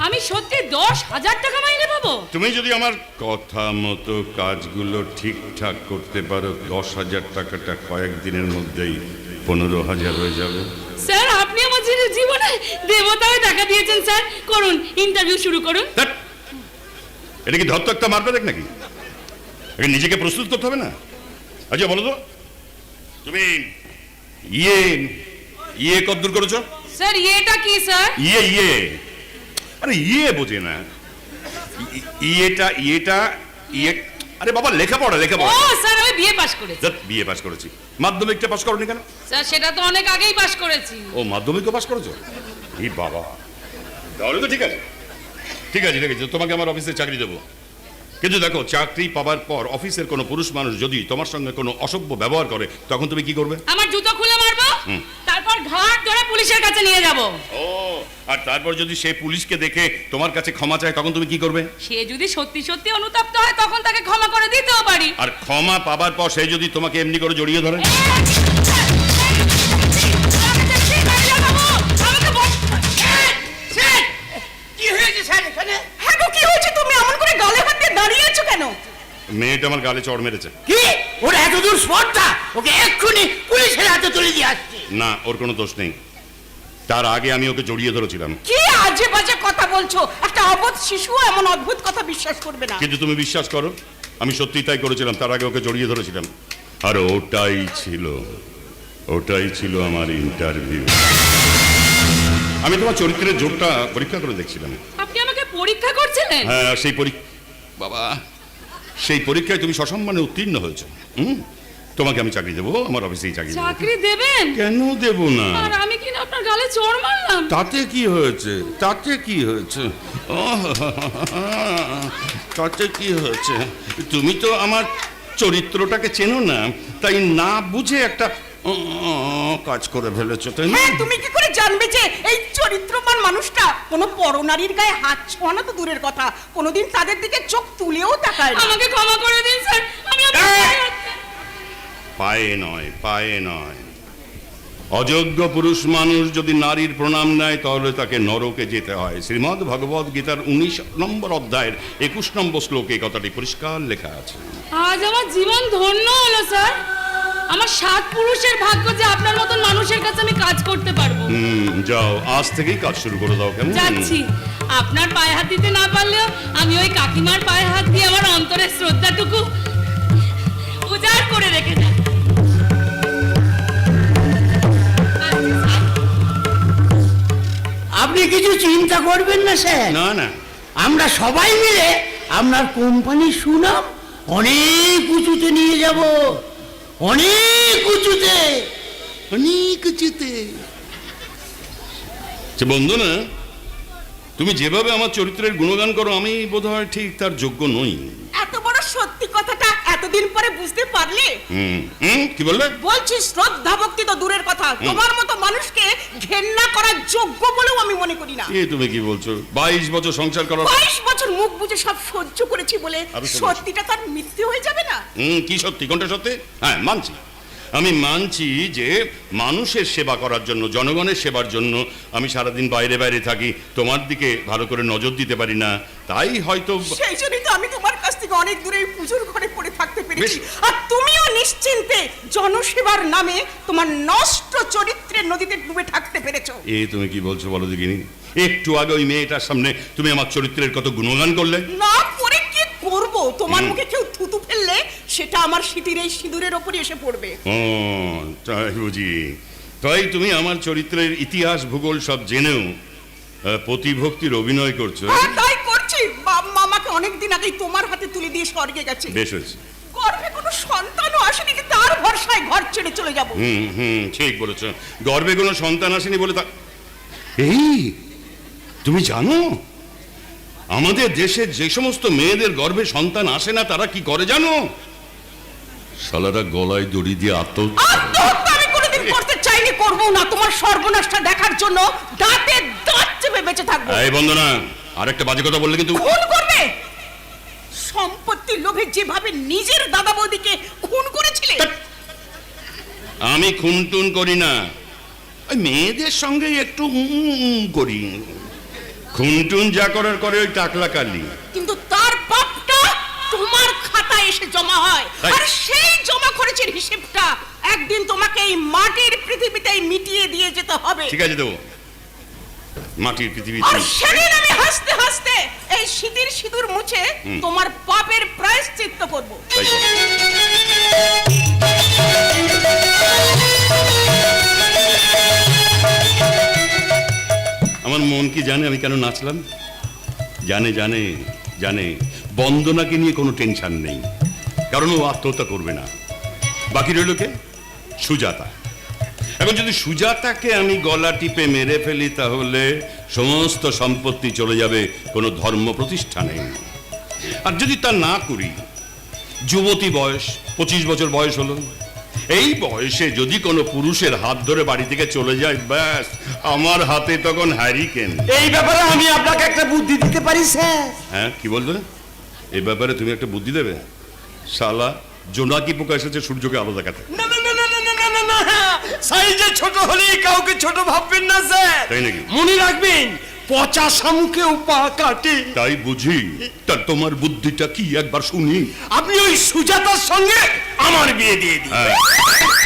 আমি সত্যি 10,000 টাকা মাইনে পাবো?
তুমি যদি আমার কথা মতো কাজগুলো ঠিকঠাক করতে পারো, 10,000 টাকাটা কয়েকদিনের মধ্যেই 15,000 হয়ে যাবে।
স্যার, আপনি আমার জীবনে দেবতা হয়ে টাকা দিয়েছেন স্যার। করুন, ইন্টারভিউ শুরু করুন।
ধ্যাৎ, এটা কি ধরতক্তা মারবে দেখ নাকি? একে নিজেকে প্রস্তুত করতে হবে না? আচ্ছা বলো তো, তুমি ইয়ে কদ্দূর করেছো?
স্যার, এটা কি স্যার?
ইয়ে আরে ইয়ে বোঝে না। ইয়েটা ইয়ে। আরে বাবা, লেখাপড়া।
ও স্যার, আমি বিএ পাস করেছি।
বিএ পাস করেছি। মাধ্যমিকটা পাস করোনি কেন?
স্যার, সেটা তো অনেক আগেই পাস করেছি।
ও মাধ্যমিকও পাস করেছো? এই বাবা, তাহলে তো ঠিক আছে, ঠিক আছে, ঠিক আছে, তোমাকে আমার অফিসে চাকরি দেবো। কিন্তু দেখো, চাকরি পাবার পর অফিসের কোনো পুরুষ মানুষ যদি তোমার সঙ্গে কোনো অসভ্য ব্যবহার করে তখন তুমি কি করবে?
আমার জুতো খুলে মারবো, তারপর ঘাট ধরে পুলিশের কাছে নিয়ে যাব।
ও, আর তারপর যদি সে পুলিশকে দেখে তোমার কাছে ক্ষমা চায় তখন তুমি কি করবে?
সে যদি সত্যি সত্যি অনুতপ্ত হয় তখন তাকে ক্ষমা করে দিতেও পারি।
আর ক্ষমা পাবার পর সে যদি তোমাকে এমনি করে জড়িয়ে ধরে?
কি হয়েছে স্যার এখানে?
হ্যাঁ গো, কি হয়েছে? তুমি এমন করে গালে হাত দিয়ে দাঁড়িয়ে আছো কেন?
মেয়েটা আমার গালে চড় মেরেছে।
কি? ওর এতদূর স্পর্ধা? ওকে এক্ষুনি পুলিশের হাতে তুলে দিয়ে আসছি।
না, ওর কোনো দোষ নেই। তার আগে আমি ওকে জড়িয়ে ধরেছিলাম।
কি আজে বাজে কথা বলছো? একটা অবধ শিশু এমন অদ্ভুত কথা বিশ্বাস করবে না।
কিন্তু তুমি বিশ্বাস করো, আমি সত্যি তাই করেছিলাম। তার আগে ওকে জড়িয়ে ধরেছিলাম। আর ওটাই ছিল আমার ইন্টারভিউ। আমি তোমার চরিত্রের জোরটা পরীক্ষা করে দেখছিলাম।
আপনি আমাকে পরীক্ষা করছিলেন?
হ্যাঁ, সেই পরীক্ষায় তুমি সসম্মানে উত্তীর্ণ হয়েছো। তোমাকে আমি চাকরি দেবো, আমার অফিসেই চাকরি দেবো।
চাকরি দেবেন?
কেন দেব না?
আর আমি কি না আপনার গালে চড় মারলাম?
তাতে কি হয়েছে? তাতে কি হয়েছে? তুমি তো আমার চরিত্রটাকে চেনো না, তাই না বুঝে একটা কাজ করে ফেলেছো, তাই না?
হ্যাঁ, তুমি কি করে জানবে যে এই চরিত্রবান মানুষটা কোনো পরনারীর গায়ে হাত ছোঁয়ানো তো দূরের কথা, কোনোদিন তাদের দিকে চোখ তুলেও তাকায় না।
আমাকে ক্ষমা করে দিন স্যার, আমি আপনার
পায়ে নয়। অযোগ্য পুরুষ মানুষ যদি নারীর প্রণাম নেয় তাহলে তাকে নরকে যেতে হয়। শ্রীমদ্ ভগবদ গীতার 19 নম্বর অধ্যায়ের 21 নম্বর শ্লোকে কথাটি পরিষ্কার লেখা আছে।
আজ আমার জীবন ধন্য হলো স্যার। আমার 7 পুরুষের ভাগ্য যে আপনার মতন মানুষের কাছে আমি কাজ করতে পারবো।
যাও, আজ থেকেই কাজ শুরু করে দাও। কেমন?
যাচ্ছি। আপনার পায়ে হাত দিতে না পারলেও আমি ওই কাকিমার পায়ে হাত দিয়ে আমার অন্তরের শ্রদ্ধাটুকু উজাড় করে রেখে যাই।
আপনি কিছু চিন্তা করবেন না স্যার।
না,
আমরা সবাই মিলে
আপনার কোম্পানির সুনাম অনেক উঁচুতে নিয়ে যাব, অনেক উঁচুতে, অনেক উঁচুতে।
বন্ধু না, তুমি যেভাবে আমার চরিত্রের গুণগান করো আমি বোধহয় ঠিক তার যোগ্য নই।
এত বড় সত্যি কথাটা এতদিন পরে বুঝতে পারলে?
কি বললে?
বলছি শ্রদ্ধা ভক্তি তো দূরের কথা, তোমার মতো মানুষকে ঘেন্না করার যোগ্য বলেও আমি মনে করি না।
এ তুমি কি বলছো? 22 বছর সংসার করার
22 বছর মুখ বুজে সব সহ্য করেছি বলে সত্যিটা তার মিথ্যে হয়ে যাবে না?
কি সত্যি? কোনটা সত্যি? হ্যাঁ মানছি, আমি মানছি যে মানুষের সেবা করার জন্য, জনগণের সেবার জন্য আমি সারাদিন বাইরে বাইরে থাকি, তোমার দিকে ভালো করে নজর দিতে পারি না, তাই হয়তো।
সেই জন্যই তো আমি তোমার কাছ থেকে অনেক দূরে পুজোর ঘরে পড়ে থাকতে পেরেছি, আর তুমিও নিশ্চিন্তে জনসেবার নামে তোমার নষ্ট চরিত্রের নদীতে ডুবে থাকতে পেরেছো।
এ তুমি কি বলছো বলো দেখিনি? একটু আগে ওই মেয়েটার সামনে তুমি আমার চরিত্রের কত গুণগান করলে।
না করে কি করব? তোমার মুখে কেউ থুতু ফেললে সেটা আমার সিঁথির এই সিঁদুরের ওপরই এসে পড়বে।
ও তাই বুঝি। তাই তুমি আমার চরিত্রের ইতিহাস ভূগোল সব জেনেও প্রতিভক্তির অভিনয় করছো।
হ্যাঁ তাই করছি। মামাকে অনেকদিন আগেই তোমার হাতে তুলে দিয়ে স্বর্গে গেছে।
বেশ হয়েছে।
গর্ভে কোনো সন্তানও আসেনি, তার ভরসায় ঘর ছেড়ে চলে যাব।
ঠিক বলেছো, গর্ভে কোনো সন্তান আসেনি বলে তা। এই তুমি জানো আমাদের দেশে যে সমস্ত মেয়েদের গর্ভে সন্তান আসে না তারা কি করে জানো? শালারা গলায় দড়ি দিয়ে
আত্মহত্যা আমি কোনোদিন করতে চাইনি, করবো না। তোমার সর্বনাশটা দেখার জন্য দাঁতে দাঁত চেপে বেঁচে থাকবো।
এই বন্দনা, আরেকটা বাজে কথা বললে কিন্তু
খুন করবে। সম্পত্তির লোভে যেভাবে নিজের দাদা বৌদিকে খুন করেছিলে।
আমি খুন টুন করি না, ওই মেয়েদের সঙ্গে একটু করি। খুন টুন যা করার করে ওই টাকলা কালি,
কিন্তু তার পাপটা তোমার খাতায় এসে জমা হয়, আর সেই জমা খরচের হিসেবটা একদিন তোমাকে এই মাটির পৃথিবীতে মিটিয়ে দিয়ে যেতে হবে।
ঠিক আছে দেবো, মাটির পৃথিবী।
আর সেদিন আমি হাসতে হাসতে এই সিঁদুর সিঁদুর মুছে তোমার পাপের প্রায়শ্চিত্ত করব।
আমার মন কি জানে আমি কেন নাচলাম? জানে জানে জানে বন্দনাকে নিয়ে কোনো টেনশন নেই, কারণ ও আত্মহত্যা করবে না। বাকি রইল কে? সুজাতা। এখন যদি সুজাতাকে আমি গলা টিপে মেরে ফেলি তাহলে সমস্ত সম্পত্তি চলে যাবে কোনো ধর্ম প্রতিষ্ঠানে। আর যদি তা না করি, যুবতী বয়স 25 বছর বয়স হলো, এই বয়সে যদি কোনো পুরুষের হাত ধরে বাড়ি থেকে চলে যায়, ব্যাস আমার হাতে তখন হ্যারিকেন।
এই ব্যাপারে আমি আপনাকে একটা বুদ্ধি দিতে পারি স্যার।
হ্যাঁ কি বলবে? এই ব্যাপারে তুমি একটা বুদ্ধি দেবে? শালা জোনাকি পোকা এসেছে সূর্যকে আলো দেখাতে।
না না না না না না না না, সাইজে ছোট হলেই কাউকে ছোট ভাববেন না স্যার।
তাই নাকি?
মনে রাখবেন, পচা শামুকেও পা কাটে।
তাই বুঝি। তা তোমার বুদ্ধিটা কি একবার শুনি।
আপনি ওই সুজাতার সঙ্গে আমার বিয়ে দিয়ে দিন।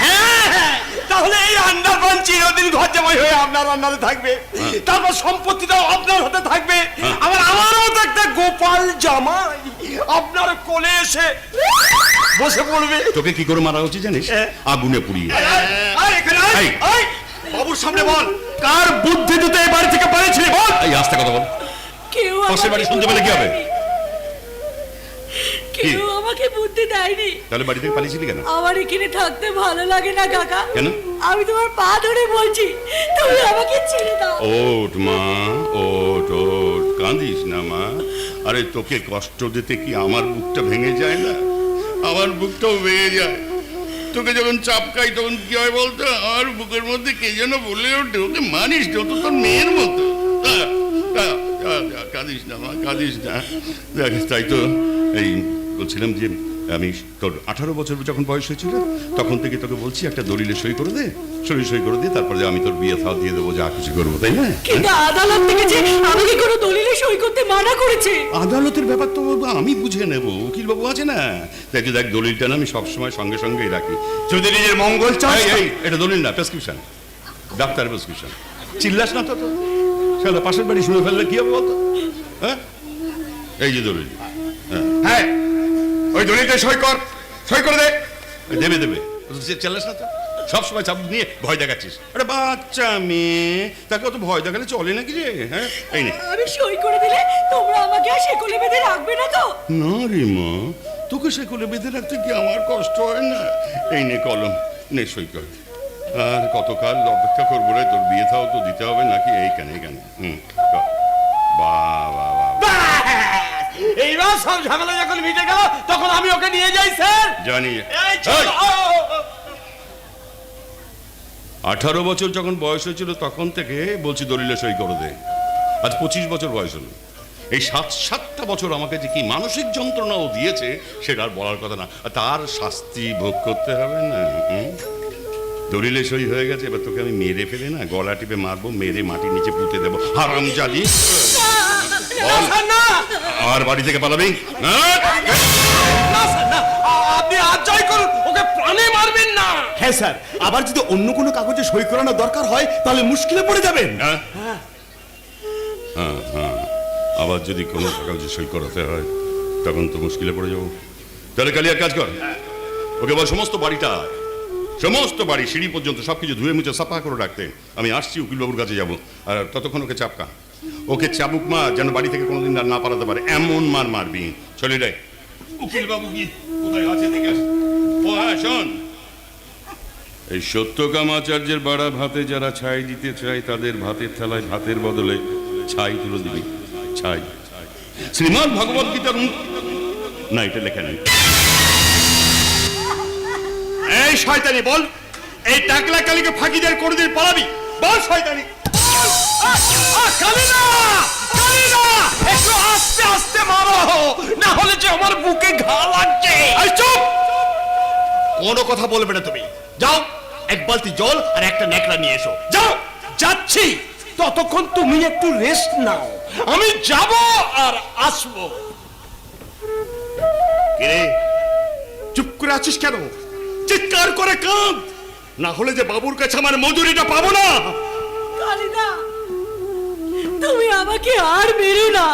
হ্যাঁ, তাহলে এই আন্ডারপান চিরদিন ঘর জামাই হয়ে আপনার আন্ডারে থাকবে, তারপর সম্পত্তিটাও আপনার হাতে থাকবে। আমারও তো একটা গোপাল জামাই আপনার কোলে এসে বসে পড়বে।
তোকে কি করে মারা উচিত জানিস? আগুনে পুড়িয়ে।
বাবুর সামনে বল, কার বুদ্ধি দিতে এই বাড়ি থেকে পালিয়েছিলি বল।
এই আস্তে কথা বল,
কেউ
পাশের বাড়ি শুনতে পেলে কি হবে?
কেউ আমাকে বুদ্ধি দেয়নি।
তাহলে বাড়ি থেকে পালিয়েছিলি কেন?
আমার এখানে থাকতে ভালো লাগে না কাকা।
কেন?
আমি তোমার পা ধরে বলছি, তুমি আমাকে ছেড়ে দাও।
ওঠ মা, ওঠ ওঠ, কাঁদিস না মা। আরে তোকে কষ্ট দিতে কি আমার বুকটা ভেঙে যায় না? আমার বুকটাও ভেঙে যায়। তোকে যখন চাপকাই তখন কি হয় বলতো? আমার বুকের মধ্যে কে যেন বলে ওঠে, ওকে মানিস তো, তো তোর মেয়ের মতো। কাঁদিস না মা, কাঁদিস না। দেখ তাই তো এই বলছিলাম যে আমি তোর 18 বছর যখন বয়স হয়েছিল তখন থেকে তোকে বলছি একটা দলিলে সই করে দে, সই করে দে, তারপরে আমি তোর বিয়ে থাও দিয়ে দেবো, যা কিছু করবো, তাই না?
কিন্তু আদালত থেকে যে আমাকে কোনো দলিলে সই করতে মানা করেছে।
আদালতের ব্যাপার তো আমি বুঝে নেব, উকিল বাবু আছে না। তাই তো দেখ, দলিলটা না আমি সবসময় সঙ্গে সঙ্গেই রাখি। যদি নিজের মঙ্গল চাই। এটা দলিল না, প্রেসক্রিপশন, ডাক্তার প্রেসক্রিপশন। চিল্লাস না তো, সেটা পাশের বাড়ি শুনে ফেললে কি হবে বলতো? হ্যাঁ, এই যে দলিল। হ্যাঁ,
ওই দলিলটা সই কর, সই করে দে।
দেবে দেবে, চালাস না তো, সবসময় চাবুক নিয়ে ভয় দেখাচ্ছিস। আরে বাচ্চা মেয়ে, তাকে অত ভয় দেখালে চলে নাকি রে? হ্যাঁ, এই নে।
আমি সই করে দিলে তোমরা আমাকে আর শেকলে বেঁধে রাখবে না তো?
না রে মা, তোকে সেগুলো বেঁধে রাখতে কি আমার কষ্ট হয় না? এই নে কলম, নে সই কর। আর কতকাল অপেক্ষা করবো রে? তোর বিয়ে থাও তো দিতে হবে নাকি? এইখানে এইখানে বাবা
এইবার সব ঝামেলা যখন মিটে গেল তখন আমি ওকে নিয়ে যাই স্যার।
জানি।
এই চলো।
18 বছর যখন বয়স হয়েছিল তখন থেকে বলছি দলিলে সই করে দে। আজ 25 বছর বয়স হলো। এই 7-7টা বছর আমাকে যে কি মানসিক যন্ত্রণাও দিয়েছে সেটা আর বলার কথা না। তার শাস্তি ভোগ করতে হবে না? দলিলে সই হয়ে গেছে, এবার তোকে আমি মেরে ফেলে না গলা টিপে মারবো, মেরে মাটির নিচে পুঁতে দেবো। হারামজাদি, আর বাড়ি থেকে পালাবি?
আপনি আজ জয় করুন, ওকে প্রাণে মারবেন না।
হ্যাঁ স্যার, আবার যদি অন্য কোনো কাগজে সই করানো দরকার হয় তাহলে মুশকিলে পড়ে যাবেন।
হ্যাঁ হ্যাঁ, আবার যদি কোনো কাগজে সই করাতে হয় তখন তো মুশকিলে পড়ে যাবো। তাহলে কালি এক কাজ কর, ওকে বল সমস্ত বাড়িটা, সমস্ত বাড়ি সিঁড়ি পর্যন্ত সবকিছু ধুয়ে মুছে সাফা করে রাখতে। আমি আসছি উকিলবাবুর কাছে যাবো, আর ততক্ষণ ওকে চাপকা, ওকে চাবুক মা, যেন বাড়ি থেকে কোনোদিন আর না পালাতে পারে এমন মার মারবি। চলে রে, উকিলবাবু কি কোথায় আছে দেখে আস। ও হ্যাঁ শোন, এই সত্যকাম আচার্যের বাড়া ভাতে যারা ছাই দিতে চায় তাদের ভাতের থালায় ভাতের বদলে ছাই তুলে দিবি। ছাই শ্রীমদ ভগবত গীতার না, এটা লেখা নেই।
এই শয়তানি বল, এই টাকলা কালীকে ফাঁকি দিয়ে কোনদিন পালাবি? বল শয়তানি।
কালিনা, কালিনা, একটু আস্তে আস্তে মারো, না হলে যে আমার বুকে ঘা লাগছে।
এই চুপ, কোনো কথা বলবে না তুমি। যাও, এক বালতি জল আর একটা ন্যাকড়া নিয়ে এসো। যাও।
যাচ্ছি, ততক্ষণ তুমি একটু রেস্ট নাও, আমি যাব আর আসবো।
কে চুপ করে আছিস কেন? চিৎকার করে কাঁদ, না হলে যে বাবুর কাছে আমার মজুরিটা পাবো না।
কালিদা, তুমি আমাকে আর মেরো না,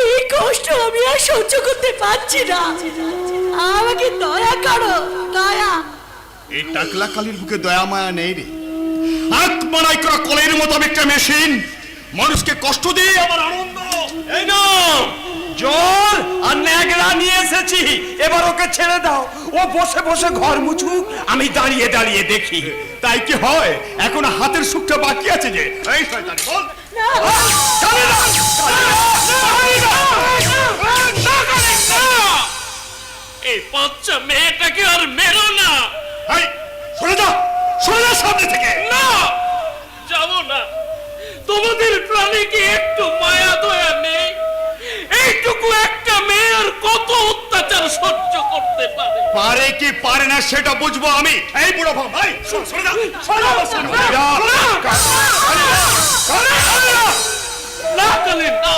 এই কষ্ট আমি আর সহ্য করতে পারছি না, আমাকে দয়া করো, দয়া।
এই টাকলা কালীর বুকে দয়া মায়া নেই রে। আখ মারাই করা কলের মতো একটা মেশিন, মানুষকে কষ্ট দিয়ে আমার আনন্দ।
এই নাও জল আর ন্যাকড়া নিয়ে এসেছি, এবার ওকে ছেড়ে দাও, ও বসে বসে ঘর মুছুক, আমি দাঁড়িয়ে দাঁড়িয়ে দেখি।
তাই কি হয়? এখন হাতের সুখটা বাকি আছে যে। এই শয়তান বল।
এই বাচ্চা মেয়েটাকে আর মেরো না।
এই সরে যা, সরে যা সামনে থেকে।
না, যাব না। তোমাদের প্রাণে কি একটু মায়া দয়া নেই? এইটুকু একটা মেয়ে আর কত অত্যাচার সহ্য করতে পারে?
পারে কি পারে না সেটা বুঝবো আমি। এই বুড়ো ভাই, সরে যা, সরে যা, সরে যা।
না কালে না,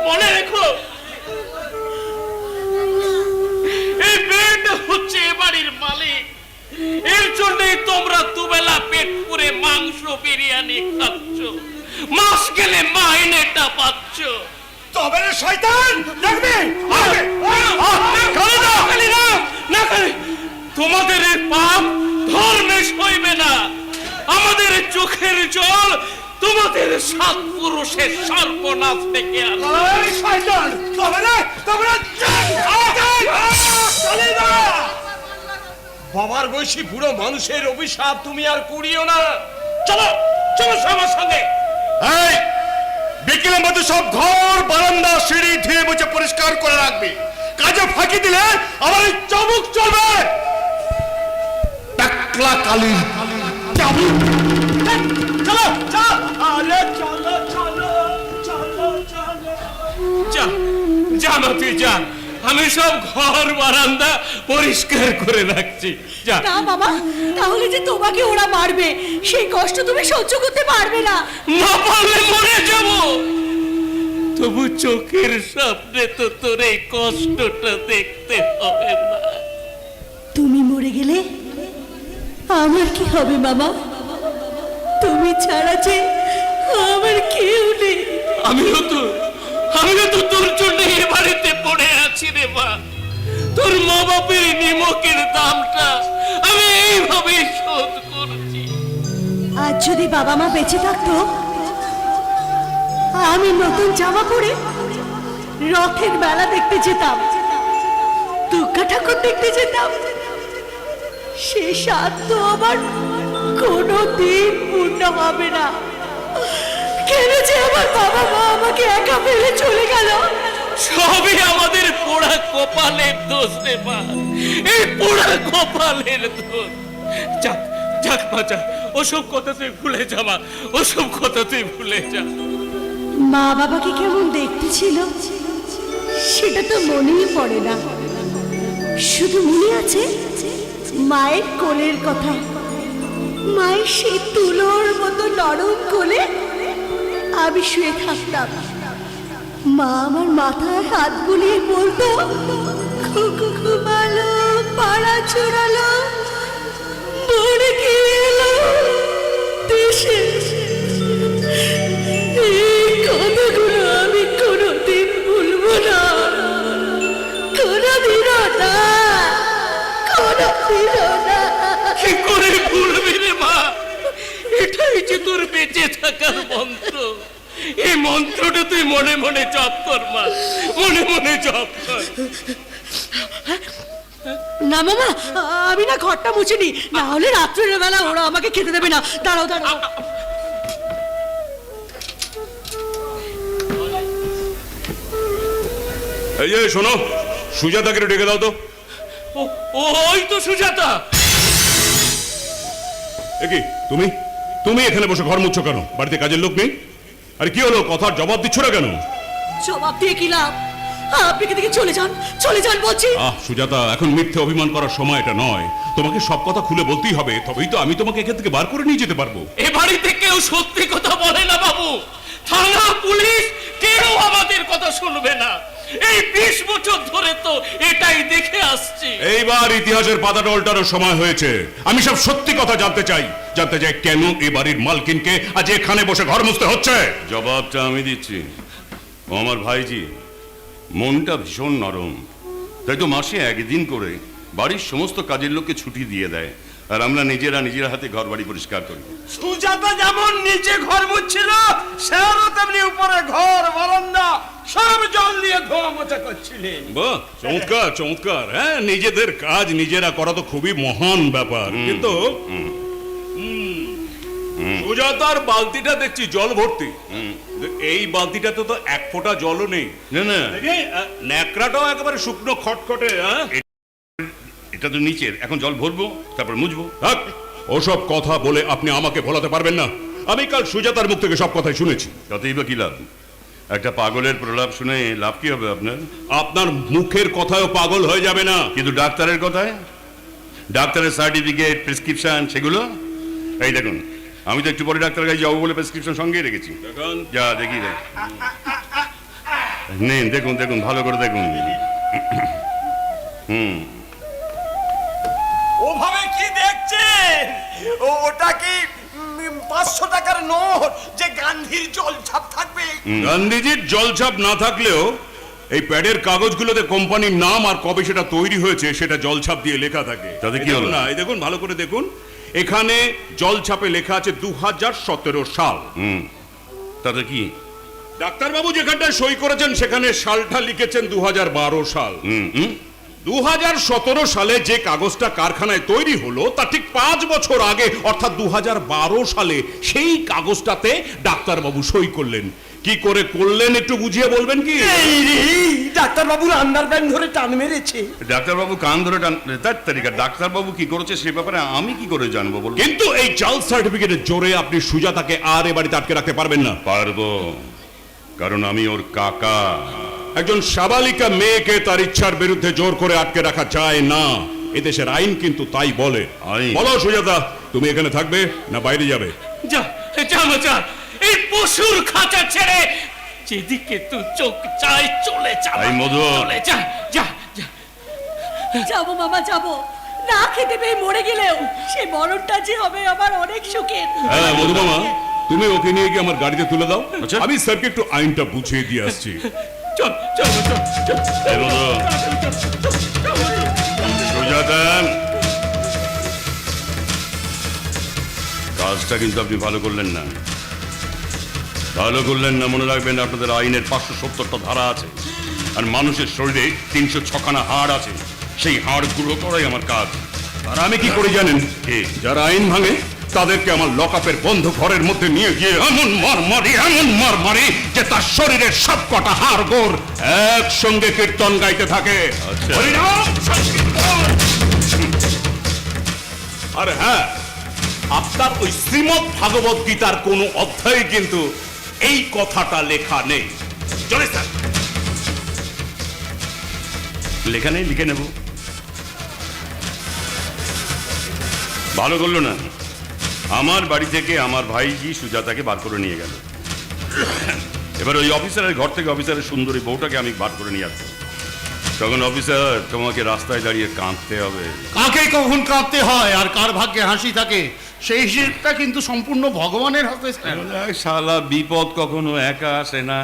মনে রেখো এই মেয়েটা হচ্ছে এ বাড়ির মালিক। এর জন্যই তোমরা দুবেলা পেট পুরে মাংস বিরিয়ানি খাচ্ছ, মাস গেলে মাইনেটা পাচ্ছ।
তবে রে শয়তান, দেখবি
তোমাদের এই পাপ ধর্মে সইবে না। আমাদের চোখের জল তোমাদের সাত পুরুষের সর্বনাশ থেকে
শয়তান, তবে রে, তবে রে।
বাবার বয়সী বুড়ো মানুষের অভিশাপ তুমি আর কুড়িও না। চলো, চলো আমার সঙ্গে।
এই বিকেলের মধ্যে সব ঘর বারান্দা সিঁড়ি ধুয়ে মুছে পরিষ্কার করে রাখবি। কাজে ফাঁকি দিলে আমার এই চাবুক চলবে। টাকলা কালী চাবুক। চলো, চল। আরে চলো, চলো, চলো, চলো।
যা, জানো তুই যা, আমি সব ঘর বারান্দা পরিষ্কার করে রাখছি। যা।
না বাবা, তাহলে যে তোমাকে ওরা মারবে সেই কষ্ট তুমি সহ্য করতে পারবে না।
না পারলে মরে যাব, তবু চোখের সামনে তো তোর এই কষ্টটা দেখতে হবে না।
তুমি মরে গেলে আমার কি হবে বাবা? তুমি ছাড়া যে আমার কেউ নেই।
আমিও তো তোর জন্য এ বাড়িতে পড়ে আছি রে মা। তোর মা বাপের নিমকের দামটা আমি এইভাবে শোধ করছি।
আজ যদি বাবা মা বেঁচে থাকতো, আমি নতুন জামা পরে রথের মেলা দেখতে যেতাম, দুর্গা ঠাকুর দেখতে যেতাম। সে স্বাদ তো আমার কোনোদিন পূর্ণ হবে না। কেন যে আমার বাবা মা আমাকে একা ফেলে চলে গেল?
সবই আমাদের পোড়া কপালের দোষ রে মা, এই পোড়া কপালের দোষ। যাক যাক মা, যা, ওসব কথা তুই ভুলে যা মা, ওসব কথা তুই ভুলে যা।
মা বাবাকে কেমন দেখতে ছিল সেটা তো মনেই পড়ে না। শুধু মনে আছে মায়ের কোলের কথা। মায়ের সেই তুলোর মতো নরম কোলে আমি শুয়ে থাকতাম। মা আমার মাথায় হাত বুলিয়ে বলতো, খুকু ঘুমালো, পাড়া চড়ালো, মরে গেলো দেশে। এই কথাগুলো আমি কোনোদিন ভুলবো না, কোনোদিনও না, কোনোদিনও না।
কি করে ভুলবি রে মা? এটাই যে তোর বেঁচে থাকার মন্ত্র। এই মন্ত্রটা তুই মনে মনে জপ কর মা, মনে মনে জপ কর।
না মামা, আমি না ঘরটা মুছিনি, না হলে রাত্রের বেলা ওরা আমাকে খেতে দেবে না। দাঁড়াও দাঁড়াও।
এই যে শোনো, সুজাতাকে একটু ডেকে দাও তো।
ওই তো সুজাতা।
কি তুমি তুমি এখানে বসে ঘর মুচ্ছ কেন? বাড়িতে কাজের লোক নেই? আরে কি হলো, কথার জবাব দিচ্ছ না কেন?
জবাব দিয়ে কি লাভ? আপনি কি দিকে চলে যান, চলে যান বলছি।
সুজাতা, এখন মিথ্যে অভিমান করার সময় এটা নয়। তোমাকে সব কথা খুলে বলতেই হবে, তবেই তো আমি তোমাকে এখান থেকে বার করে নিয়ে যেতে পারবো।
এ বাড়িতে কেউ সত্যি কথা বলে না বাবু। থানা, পুলিশ কেউ আমাদের কথা শুনবে না। এই 20 বছর ধরে তো এটাই দেখে আসছি।
এইবার ইতিহাসের পাতাটা উল্টানোর সময় হয়েছে। আমি সব সত্যি কথা জানতে চাই কেন এ বাড়ির মালকিনকে আজ এখানে বসে ঘর মুছতে হচ্ছে।
জবাবটা আমি দিচ্ছি। ও আমার ভাইজি, মনটা ভীষণ নরম, তাই তো মাসে একদিন করে বাড়ির সমস্ত কাজের লোককে ছুটি দিয়ে দেয়, আর আমরা নিজেরা হাতে ঘর বাড়ি পরিষ্কার করি।
সুজাতা যেমন নিচে ঘর মুছছিল, সেও তেমনি উপরে ঘর বারান্দা সব জল দিয়ে ধোয়া মোছা করছিলেন।
বাহ, চমৎকার চমৎকার। হ্যাঁ, নিজেদের কাজ নিজেরা করা তো খুবই মহান ব্যাপার। কিন্তু সুজাতার বালতিটা দেখছি জল ভর্তি। এই বালতিটাতে তো এক ফোঁটা জলও নেই।
না,
ন্যাকড়াটাও একেবারে শুকনো খটখটে।
এটা তো নিচের, এখন জল ভরবো তারপর মুছবো।
ওসব কথা বলে আপনি আমাকে ভোলাতে পারবেন না। আমি কাল সুজাতার মুখ থেকে সব কথাই শুনেছি।
তাতেই বা কি লাভ? একটা পাগলের প্রলাপ শুনে লাভ কি হবে আপনার?
আপনার মুখের কথায়ও পাগল হয়ে যাবে না,
কিন্তু ডাক্তারের কথায়, ডাক্তারের সার্টিফিকেট, প্রেসক্রিপশন, সেগুলো এই দেখুন। আমি তো একটু পরে ডাক্তারের কাছে যাবো বলে প্রেসক্রিপশন সঙ্গেই রেখেছি। যা দেখি নেন, দেখুন দেখুন ভালো করে দেখুন।
ওভাবে কি দেখছেন? ওটা কি 500 টাকার নোট যে গান্ধীর জলছাপ থাকবে?
গান্ধীজির জলছাপ না থাকলেও এই প্যাডের কাগজগুলোতে কোম্পানির নাম আর কবে সেটা তৈরি হয়েছে সেটা জলছাপ দিয়ে লেখা থাকে।
তাতে কি হলো?
না, এই দেখুন, ভালো করে দেখুন, এখানে জলছাপে লেখা আছে 2017 সাল।
তাতে কি?
ডাক্তারবাবু যেখানটায় সই করেছেন সেখানে সালটা লিখেছেন 2012 সাল। 2017 সালে যে কাগজটা কারখানায় তৈরি হলো তা ঠিক 5 বছর আগে, অর্থাৎ 2012 সালে সেই কাগজটাতে ডাক্তারবাবু সই করলেন। কি করে করলেন একটু বুঝিয়ে বলবেন কি?
ডাক্তারবাবুর আন্ডারপ্যান্ট ধরে টান মেরেছে।
ডাক্তারবাবু কান ধরে টান? তার তারিখা ডাক্তারবাবু কি করেছে সে ব্যাপারে আমি কি করে জানবো বলুন?
কিন্তু এই জাল সার্টিফিকেটের জোরে আপনি সুজাতাকে আর এ বাড়িতে আটকে রাখতে পারবেন না।
পারবো, কারণ আমি ওর কাকা।
একজন সাবালিকা মেয়েকে তার ইচ্ছার বিরুদ্ধে জোর করে আটকে রাখা যায় না, এদেশের আইন কিন্তু তাই বলে। বলো সুজাতা, তুমি এখানে থাকবে না বাইরে যাবে?
যা যা যা, এই পশুর খাঁচা ছেড়ে যেদিকে তুই চোখ চাই চলে যা। চলে যা যা যা।
যাবো মামা, যাবো। না খেতে পেয়ে মরে গেলেও সেই মরণটা যে হবে আমার অনেক সুখের।
হ্যাঁ মধুমামা, তুমি ওকে নিয়ে গিয়ে আমার গাড়িতে তুলে দাও। আমি স্যারকে একটু আইনটা বুঝিয়ে দিয়ে আসছি।
চল চল চল চল।
সুজাতা, কাজটা কিন্তু আপনি ভালো করলেন না, ভালো করলেন না। মনে রাখবেন আপনাদের আইনের 570টা ধারা আছে, আর মানুষের শরীরে 306খানা হাড় আছে। সেই হাড় গুঁড়ো করাই আমার কাজ। আর আমি কি করে জানেন, যারা আইন ভাঙে তাদেরকে আমার লকআপের বন্ধ ঘরের মধ্যে নিয়ে গিয়ে এমন মার মারি যে তার শরীরের সব কটা হাড় গোড় একসঙ্গে কীর্তন গাইতে থাকে। হরিনাম সংকীর্তন। আর হ্যাঁ, আপনার ওই শ্রীমদ্ ভাগবত গীতার কোনো অধ্যায়ে কিন্তু এই কথাটা লেখা নেই। চলে স্যার, লেখা নেই, লিখে নেব। ভালো করলো না, আমার বাড়ি থেকে আমার ভাইজি সুজাতাকে বার করে নিয়ে গেল। এবার ওই অফিসারের ঘর থেকে অফিসারের সুন্দরী বউটাকে আমি বার করে নিয়ে আসছি। তখন অফিসার, তোমাকে রাস্তায় দাঁড়িয়ে কাঁদতে হবে।
কাকে কখন কাঁদতে হয় আর কার ভাগ্যে হাসি থাকে সেই হিসেবটা কিন্তু সম্পূর্ণ ভগবানের হাতে।
শালা, বিপদ কখনো একা আসে না।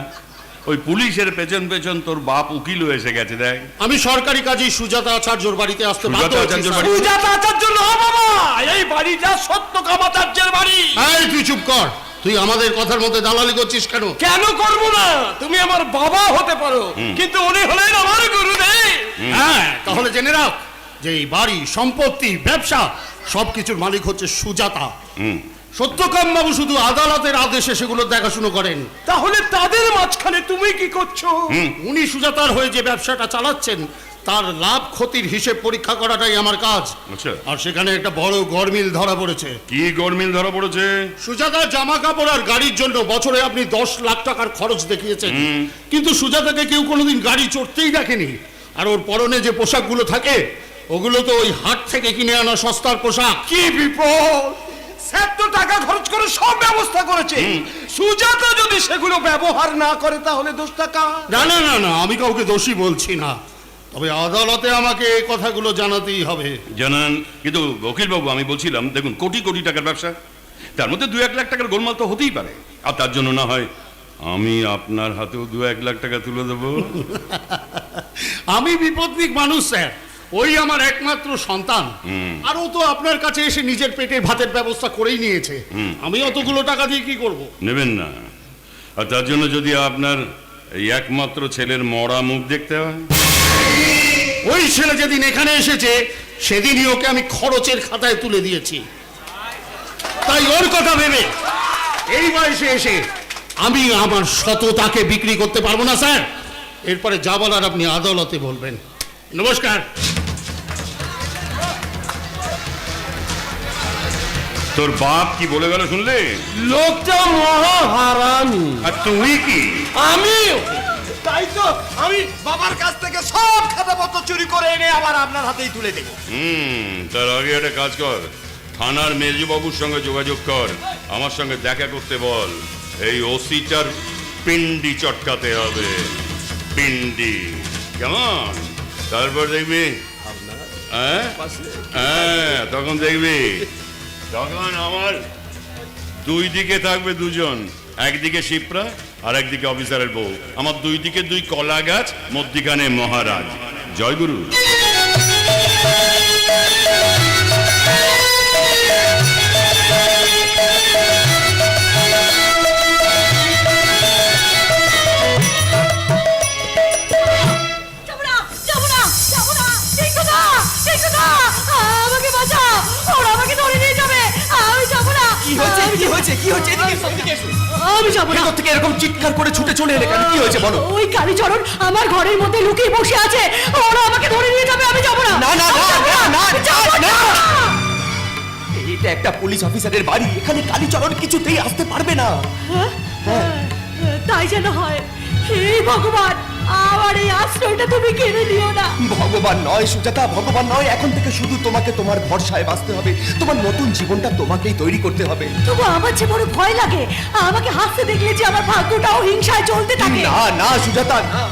ওই পুলিশের পেছন পেছন তোর বাপ উকিল এসে গেছে। দেখ,
আমি সরকারি কাজে সুজাতা আচার্যর বাড়িতে আসতে বাধ্য হয়েছি, স্যার।
সুজাতা আচার্য না বাবা, এই বাড়িটা সত্যকাম আচার্যের বাড়ি।
এই, তুই চুপ কর। তুই আমাদের কথার মধ্যে দালালি করছিস কেন?
কেন করব না? তুমি আমার বাবা হতে পারো, কিন্তু উনি হলেন আমার গুরুদেব।
হ্যাঁ, তাহলে জেনে রাখ যে এই বাড়ি, সম্পত্তি, ব্যবসা সবকিছুর মালিক হচ্ছে সুজাতা। সত্যকাম বাবু শুধু আদালতের আদেশে সেগুলো দেখাশুনো করেন।
তাহলে তাদের মাঝখানে তুমি কি করছো?
উনি সুজাতার হয়ে যে ব্যবসাটা চালাচ্ছেন তার লাভ ক্ষতির হিসেব পরীক্ষা করাটাই আমার কাজ।
আচ্ছা,
আর সেখানে একটা বড় গরমিল ধরা পড়েছে।
কি গরমিল ধরা পড়েছে?
সুজাতার জামা কাপড় আর গাড়ির জন্য বছরে আপনি 10 লাখ টাকার খরচ দেখিয়েছেন, কিন্তু সুজাতাকে কেউ কোনোদিন গাড়ি চড়তেই দেখেনি। আর ওর পরনে যে পোশাকগুলো থাকে ওগুলো তো ওই হাট থেকে কিনে আনা সস্তার পোশাক।
কি বিপদ! স্যার তো টাকা খরচ করে সব ব্যবস্থা করেছে। সুজাতা যদি সেগুলো ব্যবহার না করে তাহলে দোষটা কার?
না না না না, আমি কাউকে দোষী বলছি না, তবে আদালতে আমাকে এই কথাগুলো জানাতেই হবে।
জানান, কিন্তু উকিল বাবু, আমি বলছিলাম, দেখুন, কোটি কোটি টাকার ব্যবসা, তার মধ্যে 2-1 লাখ টাকার গোলমাল তো হতেই পারে। আর তার জন্য না হয় আমি আপনার হাতেও 2-1 লাখ টাকা তুলে দেবো।
আমি বিপত্নিক মানুষ স্যার, ওই আমার একমাত্র সন্তান, আর ও তো আপনার কাছে এসে নিজের পেটের ভাতের ব্যবস্থা করেই নিয়েছে। আমি অতগুলো টাকা দিয়ে কি করব?
নেবেন না। আর তার জন্য যদি আপনার এই একমাত্র ছেলের মরা মুখ দেখতে হয়,
ওই ছেলে যেদিন এখানে এসেছে সেদিনই ওকে আমি খরচের খাতায় তুলে দিয়েছি। তাই ওর কথা ভেবে এই বয়সে এসে আমি আমার সততাকে বিক্রি করতে পারবো না স্যার। এরপরে যা বলার আপনি আদালতে বলবেন। নমস্কার।
তোর বাপ কি বলে গেল শুনলে?
লোকটা মহা হারামি।
আর তুই কি?
আমি তাই তো আমি বাবার কাছ থেকে সব খাতাপত্র চুরি করে এনে আবার আপনার হাতেই তুলে দেব।
তার আগে একটা কাজ কর, থানার মেজবাবুর সঙ্গে যোগাযোগ কর, আমার সঙ্গে দেখা করতে বল। এই ওসিটার পিন্ডি চটকাতে হবে, পিন্ডি। কেমন? তারপর দেখবি, হ্যাঁ, তখন দেখবি, তখন আমার 2 দিকে থাকবে 2 জন, একদিকে শিপ্রা আর একদিকে অফিসারের বউ। আমার 2 দিকে 2 কলা গাছ, মধ্যিখানে মহারাজ। জয়গুরু।
আমাকে বাঁচাও, ওরা আমাকে ধরে নিয়ে যাবে, আমি যাবো না।
কি হয়েছে? কি হয়েছে? কি হয়েছে? এদিকে এসো।
আমি যাবো না।
থেকে এরকম চিৎকার করে ছুটে চলে এলে কেন? কি হয়েছে বলো?
ওই কালীচরণ আমার ঘরের মধ্যে লুকিয়ে বসে আছে, ওরা আমাকে ধরে নিয়ে যাবে, আমি যাবো না।
না না
আমি যাবো
না না
যাবো
না। এটা একটা পুলিশ অফিসারের বাড়ি, এখানে কালীচরণ কিছুতেই আসতে পারবে না।
তাই যেন হয়। হে ভগবান, আমার এই আশ্রয়টা তুমি কেড়ে নিও না।
ভগবান নয় সুজাতা, ভগবান নয়। এখন থেকে শুধু তোমাকে তোমার ভরসায় বাঁচতে হবে। তোমার নতুন জীবনটা তোমাকেই তৈরি করতে হবে।
তবু আমার যে বড় ভয় লাগে, আমাকে হাসতে দেখলে যে আমার ভাগ্যটাও হিংসায় চলতে থাকে।
না না সুজাতা, না।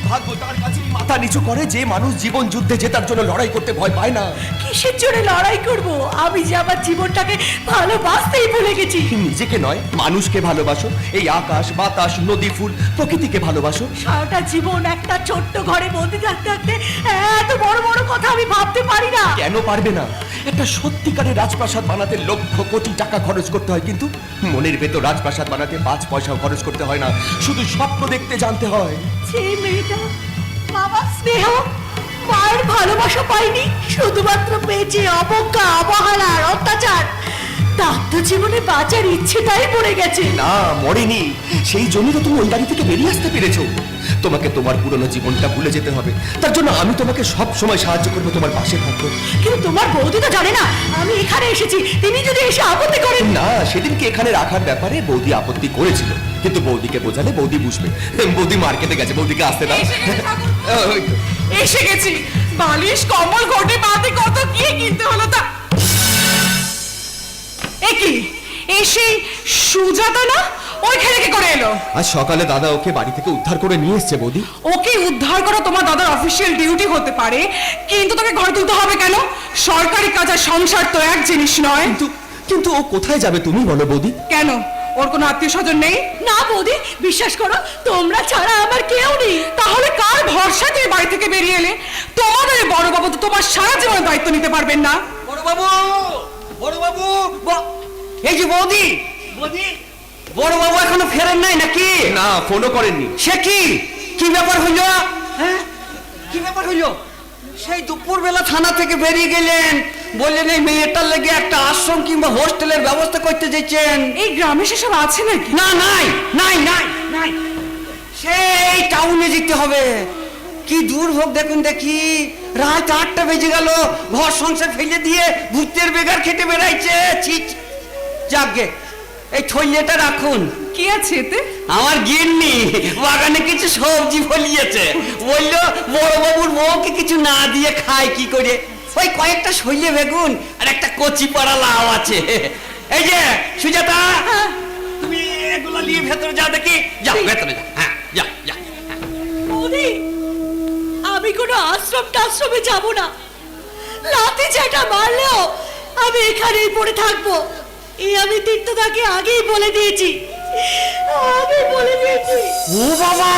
ভাগ্য তার কাছেই মাথা নিচু করে যে মানুষ জীবন যুদ্ধে জেতার জন্য লড়াই করতে ভয় পায় না।
কিসের জন্য লড়াই করব? আমি যে আমার জীবনটাকে ভালোবাসতেই ভুলে গেছি।
নিজেকে নয়, মানুষকে ভালোবাসো। এই আকাশ, বাতাস, নদী, ফুল, প্রকৃতিকে ভালোবাসো।
সারাটা জীবন একটা ছোট্ট ঘরে বন্দি থাকতে থাকতে এত বড় বড় কথা আমি ভাবতে পারি না।
কেন পারবে না? একটা সত্যিকারের রাজপ্রাসাদ বানাতে লক্ষ কোটি টাকা খরচ করতে হয়, কিন্তু মনের ভেতর রাজপ্রাসাদ বানাতে 5 পয়সাও খরচ করতে হয় না, শুধু স্বপ্ন দেখতে জানতে হয়।
যে মেয়েটা বাবার স্নেহ, মায়ের ভালোবাসা পাইনি, শুধুমাত্র পেয়েছে অবজ্ঞা, অবহেলা আর অত্যাচার, তার তো জীবনে বাঁচার ইচ্ছেটাই পড়ে গেছে।
না, মরেনি। সেই জন্য তো তুমি ওই বাড়ি থেকে বেরিয়ে আসতে পেরেছো। তোমাকে তোমার পুরনো জীবনটা ভুলে যেতে হবে। তার জন্য আমি তোমাকে সব সময় সাহায্য করবো, তোমার পাশে থাকবো।
কিন্তু তোমার বৌদি তো জানে না আমি এখানে এসেছি। তিনি যদি এসে আপত্তি করেন।
না, সেদিনকে এখানে রাখার ব্যাপারে বৌদি আপত্তি করেছিল, কিন্তু বৌদিকে বোঝালে বৌদি বুঝবে। বৌদি মার্কেটে গেছে, বৌদিকে আসতে দাও। ওই তো।
এসে গেছি। বালিশ, কম্বল, ঘটে পাতে কত কি কিনতে হলো তা। কি এসে সুজাতা না ওইখানে কি করে এলো?
আজ সকালে দাদা ওকে বাড়ি থেকে উদ্ধার করে নিয়ে এসেছে বৌদি।
ওকে উদ্ধার করা তোমার দাদার অফিসিয়াল ডিউটি হতে পারে, কিন্তু তোকে ঘরে তুলতে হবে কেন? সরকারি কাজ আর সংসার তো এক জিনিস নয়।
কিন্তু ও কোথায় যাবে তুমি বলো বৌদি?
কেন, ওর কোনো আত্মীয় স্বজন নেই?
না বৌদি, বিশ্বাস করো, তোমরা ছাড়া আমার কেউ নেই।
তাহলে কার ভরসা তুমি বাড়ি থেকে বেরিয়ে এলে? তোমাদের বড় বাবু তো তোমার সারা জীবনের দায়িত্ব নিতে পারবেন না।
বড় বাবু, বড় বাবু, এই যে বৌদি, বৌদি, বড় বাবু এখনো ফেরেন নাই নাকি?
না, ফোনও করেননি।
সে কি কি ব্যাপার হইল? হ্যাঁ, কি ব্যাপার হইল? সেই দুপুরবেলা থানা থেকে বেরিয়ে গেলেন, বললেন এই মেয়েটার লেগে একটা আশ্রম কিংবা হোস্টেলের ব্যবস্থা করতে চাইছেন।
এই গ্রামে সেসব আছে নাকি?
না, নাই নাই নাই নাই, সেই টাউনে যেতে হবে। কি দুর্ভোগ দেখুন দেখি, রাত 8টা বেজে গেল, ঘর সংসার ফেলে দিয়ে ভূতের বেগার খেটে বেড়াইছে। যাকে এই থইলেটা রাখুন।
কি আছে এতে?
আমার গিন্নি বাগানে কিছু সবজি ফলিয়েছে, বললো বড় বাবুর বউকে কিছু না দিয়ে খায় কি করে। ওই কয়েকটা সইলে বেগুন আর একটা কচি পাড়া লাউ আছে। এই যে সুজাতা, তুমি এগুলো নিয়ে ভেতরে যাও দেখি। যাও ভেতরে যাও। হ্যাঁ, যাও যাও।
বৌদি, আমি কোনো আশ্রম টাশ্রমে যাব না। লাঠি যেটা মারলেও আমি এখানেই পড়ে থাকবো। এই আমি তীর্থদাকে আগেই বলে দিয়েছি।
ও বাবা,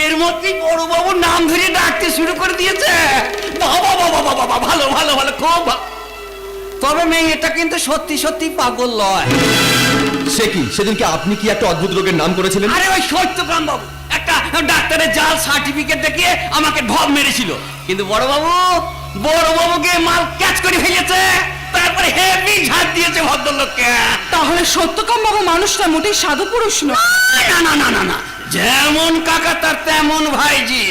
এর মধ্যেই বড় বাবুর নাম ধরে ডাকতে শুরু করে দিয়েছে। বাবা বাবা বাবা, ভালো ভালো ভালো, খুব ভালো। তবে মেয়েটা কিন্তু সত্যি সত্যি পাগল নয়।
সে কি, সেদিনকে আপনি কি একটা অদ্ভুত রোগের নাম করেছিলেন?
আরে ওই সত্যকাম বাবু একটা ডাক্তারের জাল সার্টিফিকেট দেখিয়ে আমাকে ঢপ মেরেছিল, কিন্তু বড় বাবুকে মাল ক্যাচ করে ফেলেছে। তারপরে হেভি ঝাড় দিয়েছে ভদ্রলোককে।
তাহলে সত্যকাম বাবু মানুষটা মোটেই সাধু পুরুষ নয়।
না না না না না, যেমন কাকা তার তেমন ভাইজি।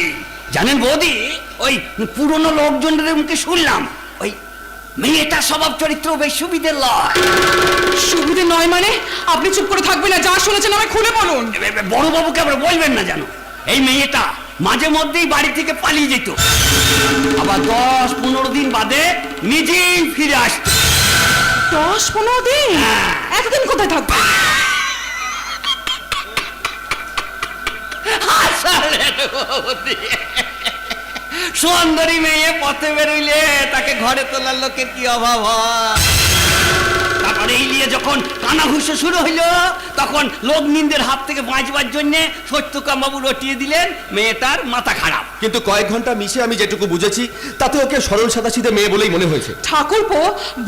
জানেন বৌদি, ওই পুরনো লোকজনের মুখে শুনলাম ওই মেয়েটা স্বভাব চরিত্র বেশ সুবিধে লয়।
সুবিধে নয় মানে? আপনি চুপ করে থাকবেন না, যা শুনেছেন আমায় খুলে বলুন।
বড় বাবুকে আবার বলবেন না জানো, এই মেয়েটা মাঝে মধ্যেই বাড়ি থেকে পালিয়ে যেত, আবার 10-15 দিন বাদে নিজেই ফিরে আসত।
10-15 দিন? এতদিন কোথায় থাকবে?
সুন্দরী মেয়ে পথে বেরোইলে তাকে ঘরে তোলার লোকের কি অভাব হয়। তারপরে এই নিয়ে যখন কানাঘুষো শুরু হইল, তখন লোক নিন্দের হাত থেকে বাঁচবার জন্য সত্যকাম বাবু রটিয়ে দিলেন মেয়েটার মাথা খারাপ।
কিন্তু কয়েক ঘন্টা মিশে আমি যেটুকু বুঝেছি তাতে ওকে সরল সাদাসিধে মেয়ে বলেই মনে হয়েছে।
ঠাকুরপো,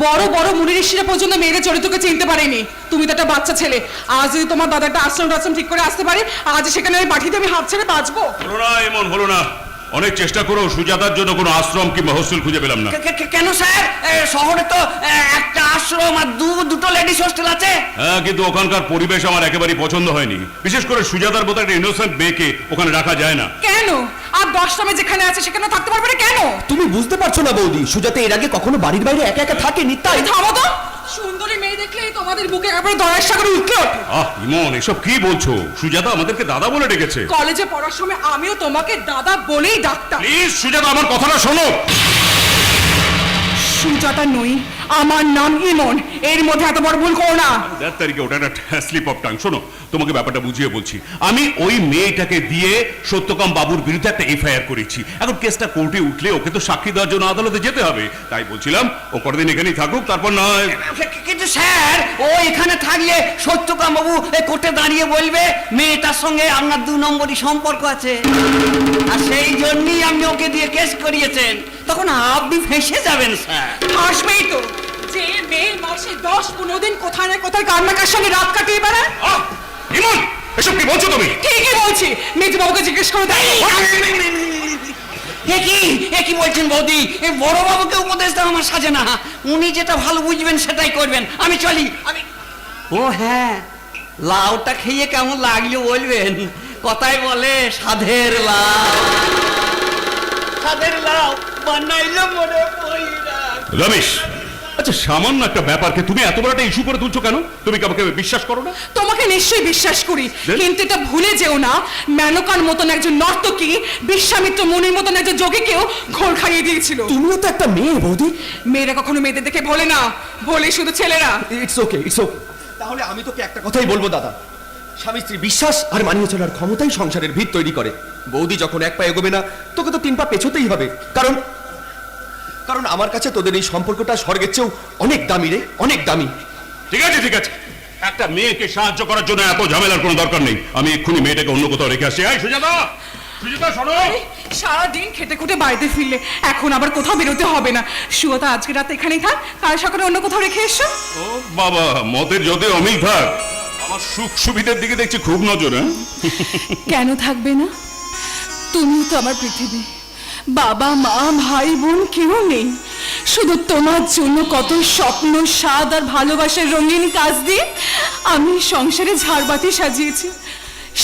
বড় বড় মুনি ঋষিরা পর্যন্ত মেয়েদের চরিত্রকে চিনতে পারেনি। তুমি তো একটা বাচ্চা ছেলে। আজ যদি তোমার দাদা একটা আশ্রম ঠিক করে আসতে পারে, আজ সেখানে আমি পাঠিয়ে আমি হাত ছেড়ে বাঁচবো?
হলো না, এমন হলো না। অনেক চেষ্টা করো, সুজাতার জন্য কোনো আশ্রম কিংবা হোস্টেল খুঁজে পেলাম না।
কেন স্যার, শহরে তো একটা আশ্রম আর দুটো লেডিস হোস্টেল আছে।
হ্যাঁ, কিন্তু ওখানকার পরিবেশ আমার একেবারেই পছন্দ হয়নি। বিশেষ করে সুজাতার মতো একটা ইনোসেন্ট মেয়েকে ওখানে রাখা যায় না।
কেন? আর 10 নামে যেখানে আছে সেখানে থাকতে পারবে না কেন?
তুমি বুঝতে পারছো না বৌদি, সুজাতা এর আগে কখনো বাড়ির বাইরে একা একা থাকেনি। তাই
থামো তো। সুন্দরী মেয়ে দেখলেই তোমাদের বুকে একেবারে দয়ার সাগরে উঠে ওঠে।
ইমন, এসব কি বলছো? সুজাতা আমাদেরকে দাদা বলে ডেকেছে।
কলেজে পড়ার সময় আমিও তোমাকে দাদা বলেই ডাকতাম।
প্লিজ সুজাতা, আমার কথাটা শোনো।
সুজাতা নই, আমার নাম ইমন। এর মধ্যে এত বড় ভুল করো না।
4 তারিখে ওটা একটা স্লিপ অফ টাং। শোনো, তোমাকে ব্যাপারটা বুঝিয়ে বলছি। আমি ওই মেয়েটাকে দিয়ে সত্যকাম বাবুর বিরুদ্ধে একটা এফআইআর করেছি। এখন কেসটা কোর্টে উঠলে ওকে তো সাক্ষী দেওয়ার জন্য আদালতে যেতে হবে। তাই বলছিলাম ও কতদিন এখানেই থাকুক, তারপর না হয়।
কিন্তু স্যার, ও এখানে থাকলে সত্যকাম বাবু কোর্টে দাঁড়িয়ে বলবে মেয়েটার সঙ্গে আপনার 2 নম্বরই সম্পর্ক আছে, আর সেই জন্যই আপনি ওকে দিয়ে কেস করিয়েছেন। তখন আপনি ফেঁসে যাবেন স্যার।
আসবেই তো, যে মেয়ে মাসে 10-15 দিন কোথায় না কোথায় কান্নাকার সঙ্গে রাত কাটিয়ে বেড়ায়।
ইমন, এসব কি বলছো তুমি?
ঠিকই বলছি, মেজু বাবুকে জিজ্ঞেস করে দেখ।
একই বলছেন বৌদি? এই বড় বাবুকে উপদেশ দেওয়া আমার সাজে না। উনি যেটা ভালো বুঝবেন সেটাই করবেন। আমি চলি। ও হ্যাঁ, লাউটা খেয়ে কেমন লাগলো বলবেন? কথায় বলে সাধের লাউ, সাধের লাউ বানাইলো মনে পইরা।
রমেশ, আচ্ছা সামান্য একটা ব্যাপারকে তুমি এত বড় একটা ইস্যু করে তুলছো কেন? তুমি কি আমাকে বিশ্বাস করো না?
তোমাকে নিশ্চয়ই বিশ্বাস করি, কিন্তু এটা ভুলে যেও না, মেনকার মতন একজন নর্তকী বিশ্বামিত্র মুনির মতন একজন যোগীকেও ঘোর খাইয়ে দিয়েছিল।
তুমিও তো একটা মেয়ে বৌদি।
মেয়েরা কখনো মেয়েদের দেখে ভোলে না, ভোলে শুধু ছেলেরা।
It's okay, it's okay. তাহলে আমি তোকে একটা কথাই বলবো দাদা, স্বামী স্ত্রী বিশ্বাস আর মানিয়ে চলার ক্ষমতাই সংসারের ভিত তৈরি করে। বৌদি যখন এক পা এগোবে না, তোকে তো 3 পা পেছোতেই হবে। কারণ আমার কাছে তোদের এই সম্পর্কটা স্বর্গের চেয়েও অনেক দামি রে, অনেক দামি।
ঠিক আছে ঠিক আছে, একটা মেয়েকে সাহায্য করার জন্য এত ঝামেলার কোনো দরকার নেই। আমি এক্ষুনি মেয়েটাকে অন্য কোথাও রেখে আসি। এই সুজাতা, সুজাতা শোনো।
সারাদিন খেটে খুঁটে বাড়িতে ফিরলে এখন আবার কোথাও বেরোতে হবে না। সুজাতা আজকে রাতে এখানেই থাক, কাল সকালে অন্য কোথাও রেখে এসো।
ও বাবা, মতের যতই অমিল থাক, আমার সুখ সুবিধার দিকে দেখছি খুব নজর। হ্যাঁ,
কেন থাকবে না? তুমি তো আমার পৃথিবী। বাবা মা ভাই বোন কেউ নেই, শুধু তোমার জন্য কত স্বপ্ন স্বাদ আর ভালোবাসার রঙিন কাজ দিয়ে আমি সংসারে ঝাড়বাতি সাজিয়েছি।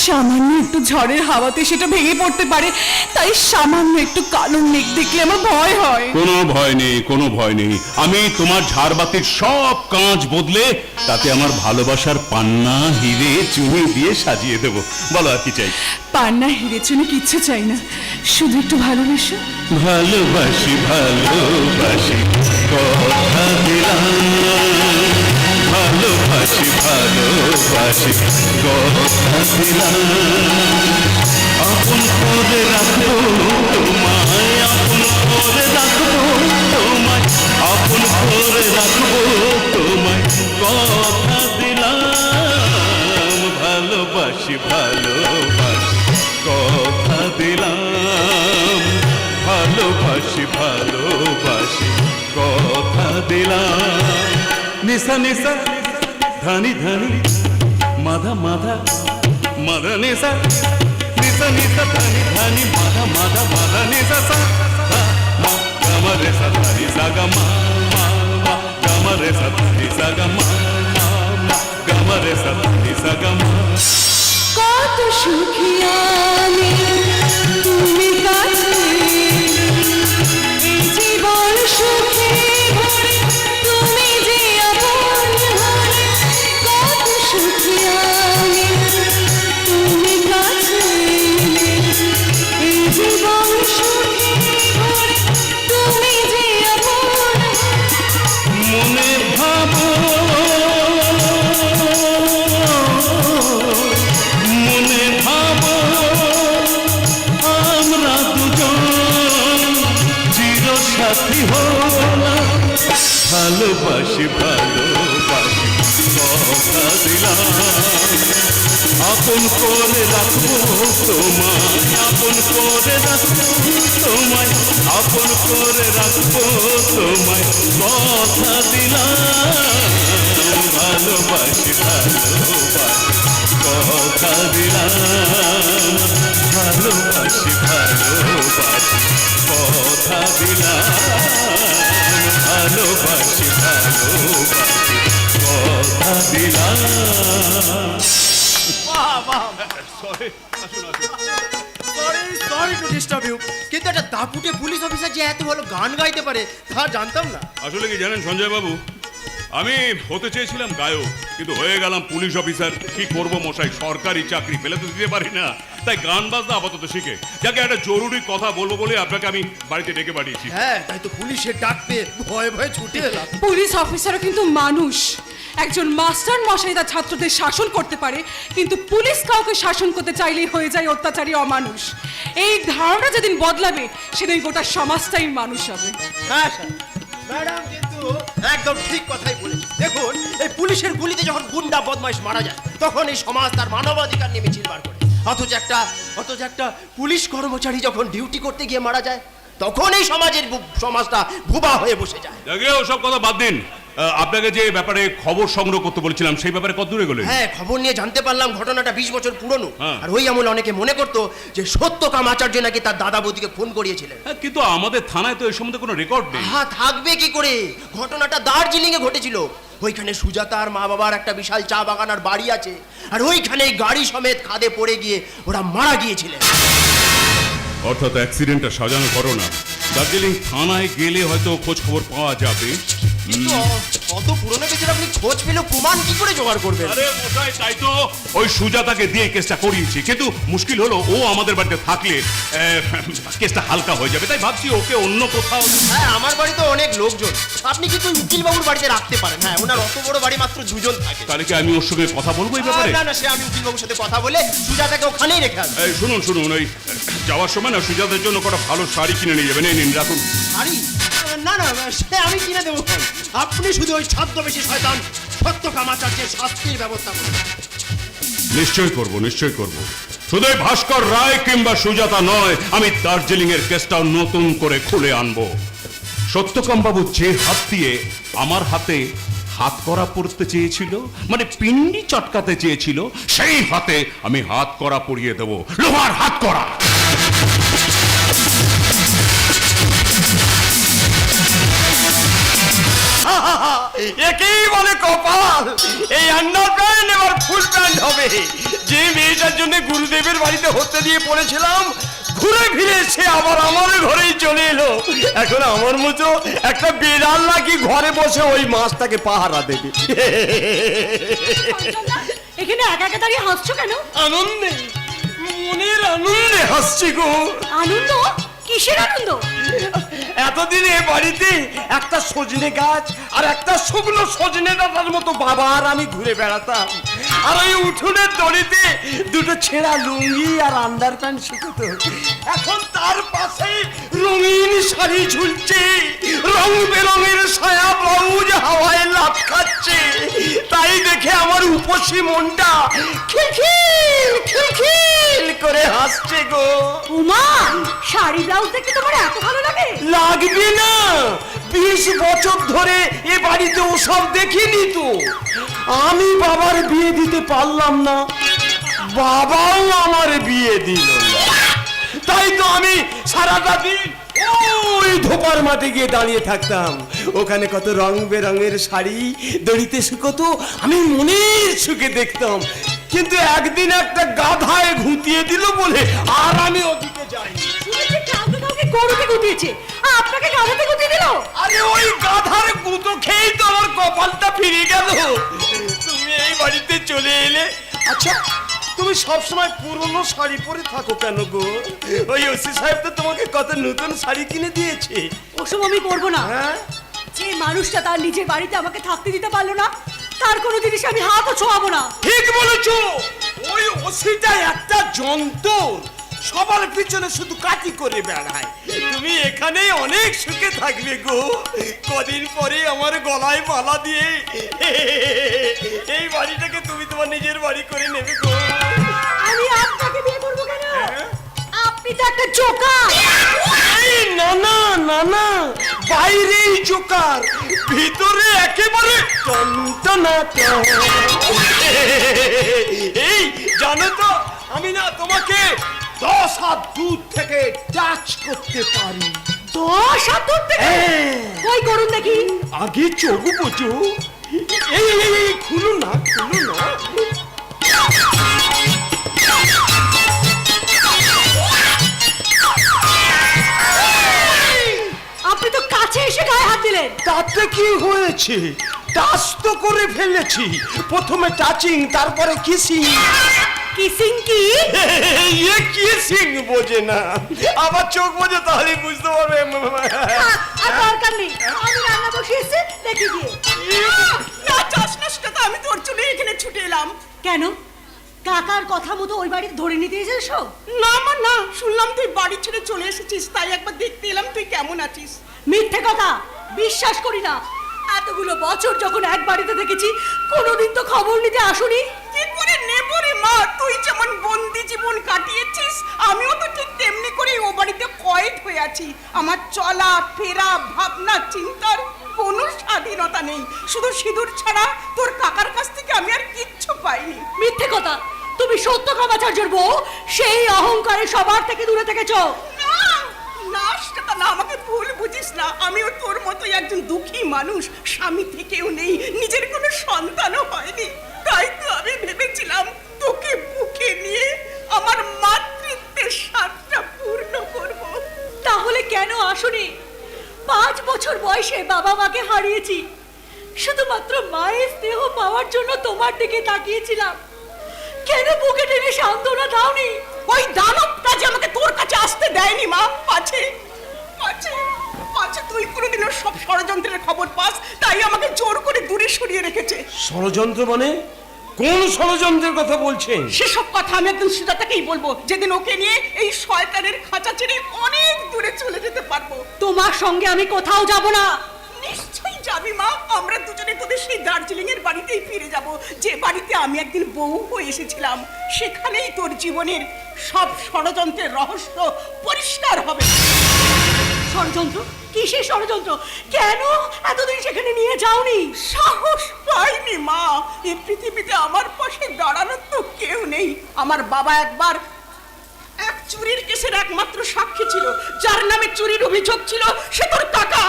সামান্য একটু ঝড়ের হাওয়াতে সেটা ভেঙে পড়তে পারে, তাই সামান্য একটু কালো মেঘ দেখলে আমার ভয় হয়।
কোনো ভয় নেই, কোনো ভয় নেই। আমি তোমার ঝাড়বাতির সব কাঁচ বদলে তাতে আমার ভালোবাসার পান্না হিরে চুনি দিয়ে সাজিয়ে দেব। বলো আর কি চাই?
পান্না হিরে চুনি কিচ্ছু চাই না, শুধু একটু ভালোবাসো।
ভালোবাসি ভালোবাসি কথা দিলাম, ভালোবাসি ভালোবাসি কথা দিলাম, আপন করে রাখবো তোমায়, আপন করে রাখবো তোমায়, আপন করে রাখবো তোমায় কথা দিলাম, ভালোবাসি ভালোবাসি কথা দিলাম, ভালোবাসি ভালোবাসি কথা দিলাম। নিশা নিশা ধানি ধানি মাধা মাধা মাধা নিশা, নিশা নিশা ধানি ধানি মাধা মাধা মাধা নিশা সা গা রে সা ধানি সা গা মা মা গা রে সা ধানি সা গা মা মা রে সা ধানি সা গা মা।
কত সুখী আমি তুমি কাছে, এই জীবন সুখে ভরে তুমি যে আপন হলে। কত সুখী আমি তুমি কাছে, এই জীবন সুখে ভরে তুমি যে আপন।
মনে ভাবো মনে ভাবো আমরা দুজন চির সাথী হলাম, ভালোবাসি ভালোবাসি কথা দিলাম, আপন করে রাখবো তোমায়, আপন করে রাখবো তোমায়, আপন করে রাখবো তোমায় কথা দিলাম, ভালোবাসি ভালোবাসি কথা দিলাম, ভালোবাসি ভালোবাসি কথা দিলাম, ভালোবাসি ভালোবাসি কথা দিলাম।
সরি টু ডিস্টার্ব ইউ, কিন্তু একটা দাপুটে পুলিশ অফিসার যে এত ভালো গান গাইতে পারে তা জানতাম না।
আসলে কি জানেন সঞ্জয় বাবু, আমি হতে চেয়েছিলাম গায়ক, কিন্তু হয়ে গেলাম পুলিশ অফিসার। কি করবো মশাই, সরকারি চাকরি পেলে তো দিতে পারি না। তাই গান বাজনা আপাতত শিখে যাকে একটা জরুরি কথা বলবো বলে আপনাকে আমি বাড়িতে ডেকে পাঠিয়েছি।
হ্যাঁ তাই তো পুলিশের ডাক পেয়ে ভয়ে ভয়ে ছুটে এলাম।
পুলিশ অফিসারও কিন্তু মানুষ। একজন মাস্টার মশাই তার ছাত্রদের শাসন করতে পারে, কিন্তু পুলিশ কাউকে শাসন করতে চাইলেই হয়ে যায় অত্যাচারী অমানুষ। এই ধারণা যেদিন বদলাবে সেদিন গোটা সমাজটাই মানুষ হবে।
হ্যাঁ স্যার, ম্যাডাম কিন্তু একদম ঠিক কথাই বলেছে। দেখুন এই পুলিশের গুলিতে যখন গুন্ডা বদমাইশ মারা যায় তখন এই সমাজ তার মানবাধিকার নিয়ে মিছিল বার করে, অথচ একটা পুলিশ কর্মচারী যখন ডিউটি করতে গিয়ে মারা যায় তখন এই সমাজটা ভুবা হয়ে বসে যায়।
দেখে ওসব কথা বাদ দিন, আপনাকে যে ব্যাপারে খবর সংগ্রহ করতে বলেছিলাম সেই ব্যাপারে কত দূরে গেলেন?
হ্যাঁ খবর নিয়ে জানতে পারলাম ঘটনাটা 20 বছর পুরনো।
হ্যাঁ।
আর ওই আমলে অনেকে মনে করতো যে সত্যকাম আচার্য নাকি তার দাদা বৌদিকে খুন করিয়েছিলেন।
হ্যাঁ, কিন্তু আমাদের থানায় তো এই সম্বন্ধে কোনো রেকর্ড নেই।
হ্যাঁ থাকবে কি করে, ঘটনাটা দার্জিলিং এ ঘটেছিল। ওইখানে সুজাতার মা বাবার একটা বিশাল চা বাগান আর বাড়ি আছে, আর ওইখানে গাড়ি সমেত খাদে পড়ে গিয়ে ওরা মারা গিয়েছিলেন।
অর্থাৎ অ্যাক্সিডেন্টটা সাজানো ঘটনা। দার্জিলিং থানায় গেলে হয়তো খোঁজ খবর পাওয়া যাবে।
কিন্তু অত পুরনো কেসের আপনি খোঁজ পেলেও প্রমাণ কি করে জোগাড় করবেন?
আরে মশাই, তাই তো ওই সুজাতাকে দিয়ে কেসটা করিয়েছি, কিন্তু মুশকিল হলো ও আমাদের বাড়িতে থাকলে কেসটা হালকা হয়ে যাবে, তাই ভাবছি ওকে অন্য কোথাও।
হ্যাঁ আমার বাড়িতে অনেক লোকজন, আপনি কিন্তু উকিল বাবুর বাড়িতে রাখতে পারেন। হ্যাঁ ওনার অত বড় বাড়ি মাত্র 2 জন থাকে।
তাহলে কি আমি ওর সঙ্গে কথা বলবো এই ব্যাপারে?
না না, সে আমি উকিল বাবুর সাথে কথা বলে সুজাতাকে ওখানেই রেখে আসবো।
এই শুনুন শুনুন, ওই যাওয়ার সময় না সুজাতার জন্য কটা ভালো শাড়ি কিনে নিয়ে যাবেন। এই নিন রাখুন।
শাড়ি? না না, সে আমি কিনে দেবো। আপনি শুধু ওই ছদ্মবেশী শয়তান সত্যকাম আচার্যের শাস্তির ব্যবস্থা করুন।
নিশ্চয় করব, নিশ্চয় করব। শুধু ভাস্কর রায় কিংবা সুজাতা নয়, আমি দার্জিলিং এর কেসটাও নতুন করে খুলে আনবো। সত্যকাম বাবু যে হাত দিয়ে আমার হাতে হাত করা পড়তে চেয়েছিল, মানে পিন্ডি চটকাতে চেয়েছিল, সেই হাতে আমি হাত করা পরিয়ে দেব, লোহার হাত করা।
একেই বলে কপাল, এই আন্ডার প্যান্ট এবার ফুল প্যান্ট হবে। যে মেয়েটার জন্য গুরুদেবের বাড়িতে হতে দিয়ে পড়েছিলাম, ঘুরে ফিরে সে আবার আমার ঘরেই চলে এলো। এখন আমার মতো একটা বেড়াল নাকি ঘরে বসে ওই মাছটাকে পাহারা দেবে।
এখানে একা একা দাঁড়িয়ে হাসছো কেন?
আনন্দে, মনের আনন্দে হাসছি গো।
আনন্দ? কিসের আনন্দ?
এতদিনে বাড়িতে একটা সজনে গাছ আর একটা শুকনো সজনে ডাটার মতো বাবা আর আমি ঘুরে বেড়াতাম, আর ওই উঠোনের দড়িতে দুটো ছেঁড়া লুঙ্গি আর আন্ডার প্যান্ট শুকোতো। এখন তার পাশে রঙিন শাড়ি ঝুলছে, রং বেরঙের সায়া ব্লাউজ হাওয়ায় লাফ খাচ্ছে। তাই দেখে আমার উপসী মনটা খিলখিল খিলখিল করে হাসছে গো।
উমা, শাড়ি ব্লাউজ দেখতে তোমার এত ভালো লাগে?
লাগবে না, 20 বছর ধরে এ বাড়িতে ওসব দেখিনি তো। আমি বাবার বিয়ে দিতে পারলাম না, বাবাও আমার বিয়ে দিল না। তাই তো আমি সারাটা দিন ওই ধোপার মাঠে গিয়ে দাঁড়িয়ে থাকতাম। ওখানে কত রং বেরঙের শাড়ি দড়িতে শুকোতো, আমি মনের সুখে দেখতাম। কিন্তু একদিন একটা গাধায় ঘুঁতিয়ে দিল বলে আর আমি ওদিকে যাইনি।
শুনেছি কাউকে কাউকে গরুতে গুটিয়েছে, আপনাকে গাধাতে গুটিয়ে দিল?
আরে ওই গাধার গুঁতো খেয়েই তো আমার কপালটা ফিরে গেল। তুমি এই বাড়িতে চলে এলে। আচ্ছা তুমি সবসময় পুরনো শাড়ি পরে থাকো কেন গো? ওই ওসি সাহেব তো তোমাকে কত নতুন শাড়ি কিনে দিয়েছে।
ওসব আমি করবো না।
হ্যাঁ,
যে মানুষটা তার নিজের বাড়িতে আমাকে থাকতে দিতে পারলো না, তার কোনো জিনিস আমি হাতও ছোঁয়াবো না।
ঠিক বলেছো, ওই ওসিটা একটা যন্ত্র, সবার পিছনে শুধু কাটি করে বেড়ায়। তুমি এখানে অনেক সুখে থাকবে গো। কদিন পরে আমার গলায় মালা দিয়ে এই বাড়িটাকে তুমি তোমার নিজের বাড়ি করে নেবে গো।
আমি আপনাকে বিয়ে করবো কেন? আপনি তো একটা জোকার।
এই না না না না, বাইরেই জোকার, ভিতরে একেবারে টনটনা। এই জানো তো, আমি না তোমাকে 10 হাত দূর থেকে টাচ করতে পারি।
10 হাত দূর থেকে? কই করুন দেখি।
আগে চোখ বোঝো। এই এই এই, খুলো না খুলো না।
আপনি তো কাছে এসে গায়ে হাত দিলেন।
তাতে কি হয়েছে? টাচ তো করে ফেলেছি। প্রথমে টাচিং, তারপরে কিসিং।
কিসিং কি?
ইয়ে কি সিং বোঝে না, আবার চোখ বোঝে তাহলে বুঝতে পারবে।
আর দরকার নেই, আমি রান্না বসিয়েছি, দেখি গিয়ে।
না চাস না সেটা, আমি তোর জন্য এখানে ছুটে এলাম।
কেন? কাকার কথা মতো ওই বাড়ি ধরে নিতে এসেছো?
না মা না, শুনলাম তুই বাড়ি ছেড়ে চলে এসেছিস, তাই একবার দেখতে এলাম তুই কেমন আছিস।
মিথ্যে কথা, বিশ্বাস করি না। এতগুলো বছর যখন এক বাড়িতে থেকেছি, কোনোদিন তো খবর নিতে আসুনি।
কি করে নেব রে মা, তুই যেমন বন্দি জীবন কাটিয়েছিস, আমিও তো ঠিক তেমনি করে ও বাড়িতে কয়েদ হয়ে আছি। আমার চলা ফেরা ভাবনা চিন্তার কোনো স্বাধীনতা নেই, শুধু সিঁদুর ছাড়া তোর কাকার কাছ থেকে আমি আর কিচ্ছু পাইনি।
মিথ্যে কথা, তুমি সত্য কামাচার্যের বউ, সেই অহংকারে সবার থেকে দূরে থেকেছো।
না না সেটা না, আমাকে ভুল বুঝিস না, আমিও তোর মতোই একজন দুঃখী মানুষ, স্বামী থেকেও নেই, নিজের কোনো সন্তানও হয়নি, তাই তো আমি ভেবেছিলাম তোকে বুকে নিয়ে আমার মাতৃত্বের স্বাদটা পূর্ণ করব।
তাহলে কেন আসুনি? 5 বছর বয়সে বাবা মাকে হারিয়েছি, শুধুমাত্র মায়ের স্নেহ পাওয়ার জন্য তোমার দিকে তাকিয়েছিলাম। কেন বুকে টেনে সান্ত্বনা দাওনি?
ওই দানবটা যে আমাকে তোর কাছে আসতে দেয়নি মা, পাছে পাছে পাছে তুই কোনোদিনও সব ষড়যন্ত্রের খবর পাস, তাই আমাকে জোর করে দূরে সরিয়ে রেখেছে।
ষড়যন্ত্র মানে কোন ষড়যন্ত্রের কথা বলছেন?
সেসব কথা আমি একদম সুজাতাকেই বলবো, যেদিন ওকে নিয়ে এই শয়তানের খাঁচা ছেড়ে অনেক দূরে চলে যেতে পারবো।
তোমার সঙ্গে আমি কোথাও যাব না।
নিশ্চয়ই যাবি মা, আমরা দুজনে তোদের সেই দার্জিলিং এর বাড়িতেই ফিরে যাব, যে বাড়িতে আমি একদিন বউ হয়ে এসেছিলাম। সেখানেই তোর জীবনের সব ষড়যন্ত্রের রহস্য পরিষ্কার হবে।
ষড়যন্ত্র? কিসের ষড়যন্ত্র? কেন এতদিন সেখানে নিয়ে যাওনি?
সাহস পাইনি মা, এই পৃথিবীতে আমার পাশে দাঁড়ানোর তো কেউ নেই। আমার বাবা একবার এক চুরির কেসের একমাত্র সাক্ষী ছিল, যার নামে চুরির অভিযোগ ছিল, সে তোর কাকা।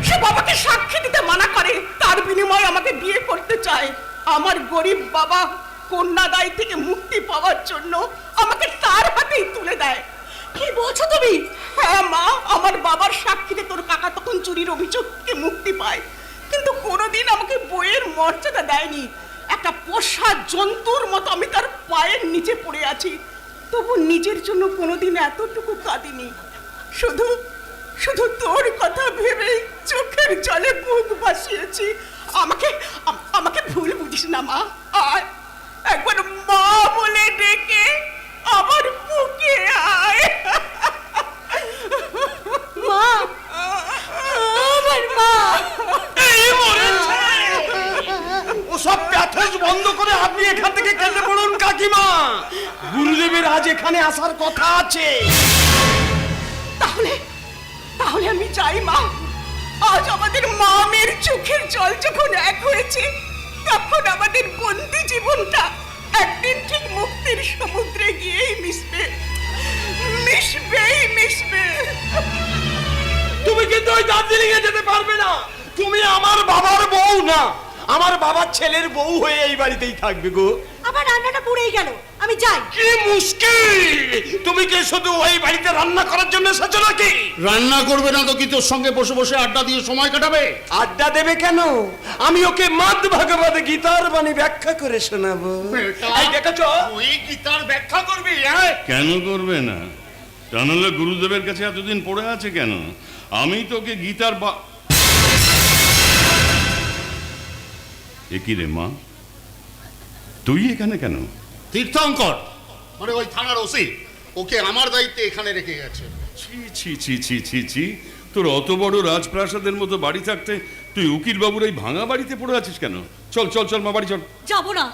সে বাবাকে সাক্ষী দিতে মানা করে, তার বিনিময়ে আমাকে বিয়ে করতে চায়। আমার গরিব বাবা কন্যাদায় থেকে মুক্তি পাওয়ার জন্য আমাকে তার হাতেই তুলে দেয়।
কি বলছো তুমি?
হ্যাঁ মা, আমার বাবার সাক্ষীতে তোর কাকা তখন চুরির অভিযোগ থেকে মুক্তি পায়, কিন্তু কোনোদিন আমাকে বইয়ের মর্যাদা দেয়নি। একটা পোষা জন্তুর মতো আমি তার পায়ের নিচে পড়ে আছি, তবু নিজের জন্য কোনোদিন এতটুকু কাঁদিনি। শুধু শুধু তোর কথা ভেবে চোখের জলে বুক ভাসিয়েছি। আমাকে ভুল বুঝিস না মা, আয় একবার মা বলে ডেকে আমার বুকে আয়।
মা, আমার মা।
ওসব প্যাথেজ বন্ধ করে আপনি এখান থেকে কেটে পড়ুন কাকিমা, গুরুদেবের আজ এখানে আসার কথা আছে।
তাহলে তাহলে আমি চাই মা, আজ আমাদের মামের চোখের জল যখন এক হয়েছে, তখন আমাদের বন্দি জীবনটা একদিন ঠিক মুক্তির সমুদ্রে গিয়েই মিশবে, মিশবেই মিশবে।
তুমি কিন্তু ওই দার্জিলিং এ যেতে পারবে না, তুমি আমার বাবার বউ না, আমার বাবার ছেলের বউ হয়ে এই বাড়িতেই থাকবে গো।
আমার রান্নাটা পুড়েই গেল, আমি যাই।
কি মুশকিল, তুমি কি শুধু ওই বাড়িতে রান্না করার জন্য এসেছো নাকি?
রান্না করবে না তো কি তোর সঙ্গে বসে বসে আড্ডা দিয়ে সময় কাটাবে?
আড্ডা দেবে কেন? আমি ওকে মাদ ভাগবত গীতার বাণী ব্যাখ্যা করে শোনাবো। এই দেখেছো,
ওই গীতার ব্যাখ্যা করবি? হ্যাঁ,
কেন করবে না? তা নাহলে গুরুদেবের কাছে এতদিন পড়ে আছে কেন? আমি তোকে গীতার এ কি রে মা, তুই এখানে কেন?
তীর্থঙ্কর মানে ওই থানার ওসি ওকে আমার দায়িত্বে এখানে রেখে গেছে।
ছি ছি ছি ছি ছি ছি, তোর অত বড় রাজপ্রাসাদের মতো বাড়ি থাকতে তুই উকিল বাবুর এই ভাঙা বাড়িতে পড়ে আছিস কেন? চল চল চল মা, বাড়ি চল।
যাব না,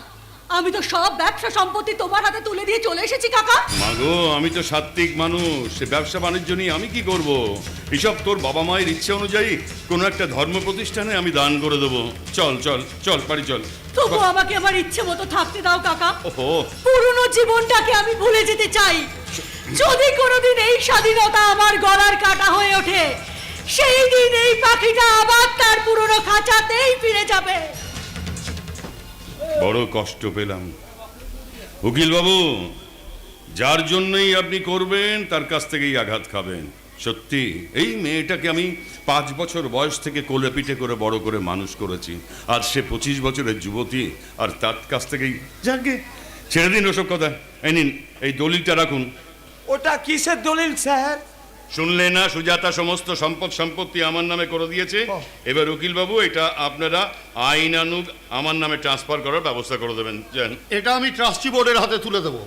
আমি তো সব ব্যবসা সম্পত্তি তোমার হাতে তুলে দিয়ে চলে এসেছি কাকা।
মাগো, আমি তো সাত্ত্বিক মানুষ, সে ব্যবসা বাণিজ্য নিয়ে আমি কি করব? এসব তোর বাবা মায়ের ইচ্ছে অনুযায়ী কোনো একটা ধর্ম প্রতিষ্ঠানে আমি দান করে দেবো। চল চল চল, বাড়ি চল।
তবু আমাকে আমার ইচ্ছে মতো থাকতে দাও কাকা।
ওহো,
পুরনো জীবনটাকে আমি ভুলে যেতে চাই। যদি কোনোদিন এই স্বাধীনতা আমার গলার কাটা হয়ে ওঠে, সেই দিন এই পাখিটা আবার তার পুরনো খাঁচাতেই ফিরে যাবে।
বড় কষ্ট পেলাম উকিল বাবু, যার জন্যই আপনি করবেন তার কাছ থেকেই আঘাত খাবেন। সত্যি এই মেয়েটাকে আমি 5 বছর বয়স থেকে কোলে পিঠে করে বড় করে মানুষ করেছি, আজ সে 25 বছরের যুবতী, আর তার কাছ থেকেই যাকে
ছেড়ে দিন ওসব কথা। এই নিন, এই দলিলটা রাখুন।
ওটা কিসের দলিল স্যার?
শুনলে না, সুজাতা সমস্ত সম্পত্তি আমার নামে করে দিয়েছে। এবার উকিল বাবু, এটা আপনারা আইনানুগ আমার নামে ট্রান্সফার করার ব্যবস্থা করে দেবেন। জান,
এটা আমি ট্রাস্টি বোর্ডের হাতে তুলে দেবো,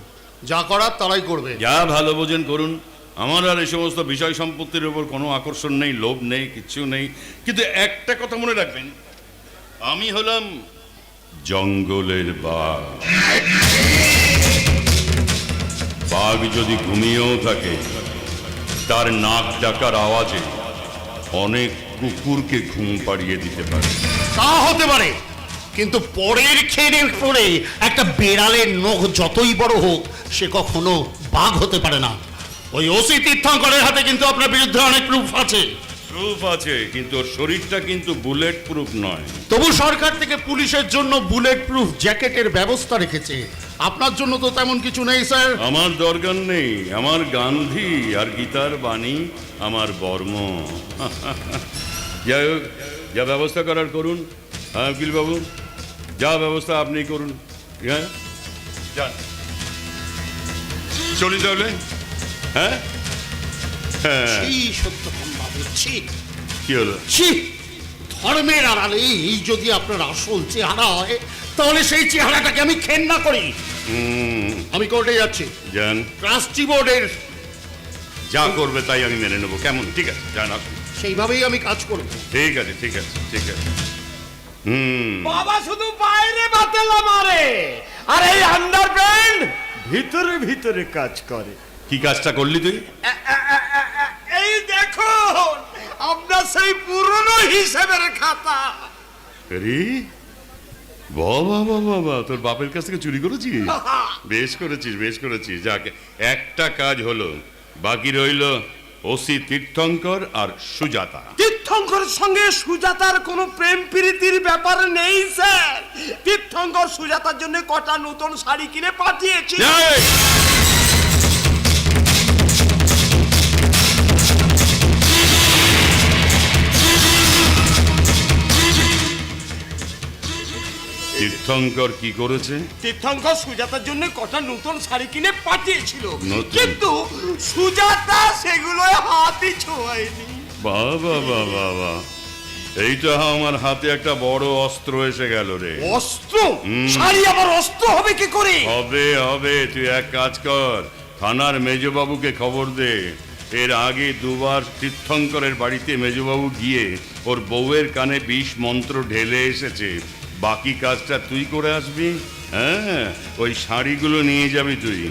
যা করার তারাই করবে।
যা ভালো বোঝেন করুন। আমার আর এই সমস্ত বিষয় সম্পত্তির উপর কোনো আকর্ষণ নেই, লোভ নেই, কিচ্ছু নেই। কিন্তু একটা কথা মনে রাখবেন, আমি হলাম জঙ্গলের বাঘ। বাঘ যদি ঘুমিয়েও থাকে, তার নাক ডাকার আওয়াজে অনেক কুকুরকে ঘুম পাড়িয়ে দিতে পারে।
তা হতে পারে, কিন্তু পরের খেয়ে পরে একটা বেড়ালের নখ যতই বড় হোক, সে কখনো বাঘ হতে পারে না। ওই ওসি তীর্থঙ্করের হাতে কিন্তু আপনার বিরুদ্ধে অনেক প্রুফ আছে।
প্রুফ আছে, কিন্তু ওর শরীরটা কিন্তু বুলেট প্রুফ নয়।
তবু সরকার থেকে পুলিশের জন্য বুলেট প্রুফ জ্যাকেটের ব্যবস্থা রেখেছে। আপনার জন্য তো তেমন কিছু নেই স্যার।
আমার দরকার নেই, আমার গান্ধী আর গীতার বাণী আমার বর্ম। যাই হোক, যা ব্যবস্থা করার করুন। হ্যাঁ উকিল বাবু, যা ব্যবস্থা আপনি করুন। হ্যাঁ, যান, চলি তাহলে। হ্যাঁ হ্যাঁ,
এই সত্যকাম বাবু, ছি
কি হলো?
ছি, ধর্মের আড়ালে এই যদি আপনার আসল চেহারা হয়, তাহলে সেই চেহারাটাকে আমি ঘেন্না করি। আমি কোর্টে যাচ্ছি।
যান,
ট্রাস্টি বোর্ডের
যা করবে তাই আমি মেনে নেবো। কেমন? ঠিক আছে, যান আসুন।
সেইভাবেই আমি কাজ করব।
ঠিক আছে, ঠিক আছে, ঠিক আছে।
বাবা শুধু বাইরে বাতেলা মারে, আর এই আন্ডারপ্যান্ট ভিতরে ভিতরে কাজ করে।
কি কাজটা করলি তুই?
এই দেখুন আপনার সেই পুরনো হিসেবের খাতা।
আরে বাবা বাবা বাবা, তোর বাপের কাছ থেকে চুরি করেছিস? বেশ করেছিস, বেশ করেছিস। যাকে একটা কাজ হলো, বাকি রইল ওসি তীর্থঙ্কর আর সুজাতা।
তীর্থঙ্করের সঙ্গে সুজাতার কোনো প্রেম প্রীতির ব্যাপার নেই স্যার। তীর্থঙ্কর সুজাতার জন্য কটা নতুন শাড়ি কিনে পাঠিয়েছি।
তীর্থঙ্কর কি করেছে?
তীর্থঙ্কর সুজাতার জন্য কটা নতুন শাড়ি কিনে পাঠিয়েছিল,
নতুন?
কিন্তু সুজাতা সেগুলো হাতই ছোঁয়ায়নি।
বাবা বাবা বাবা, এইটা আমার হাতে একটা বড় অস্ত্র এসে গেল রে।
অস্ত্র? শাড়ি আবার অস্ত্র হবে কি করে?
হবে হবে, তুই এক কাজ কর, থানার মেজবাবুকে খবর দে। এর আগে দুবার তীর্থঙ্করের বাড়িতে মেজবাবু গিয়ে ওর বউয়ের কানে বিষ মন্ত্র ঢেলে এসেছে। বাকি কাজটা তুই করে আসবি। হ্যাঁ, ওই শাড়িগুলো নিয়ে যাবি তুই।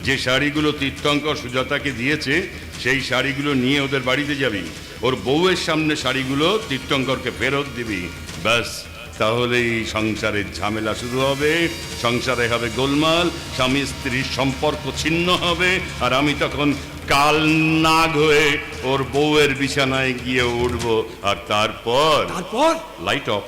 যে শাড়িগুলো তীর্থঙ্কর সুজাতাকে দিয়েছে, সেই শাড়িগুলো নিয়ে ওদের বাড়িতে যাবি। ওর বউয়ের সামনে শাড়িগুলো তীর্থঙ্করকে ফেরত দিবি। ব্যাস, তাহলেই সংসারের ঝামেলা শুরু হবে, সংসারে হবে গোলমাল, স্বামী স্ত্রীর সম্পর্ক ছিন্ন হবে, আর আমি তখন কাল নাগ হয়ে ওর বউয়ের বিছানায় গিয়ে উঠবো। আর তারপর
তারপর
লাইট অফ।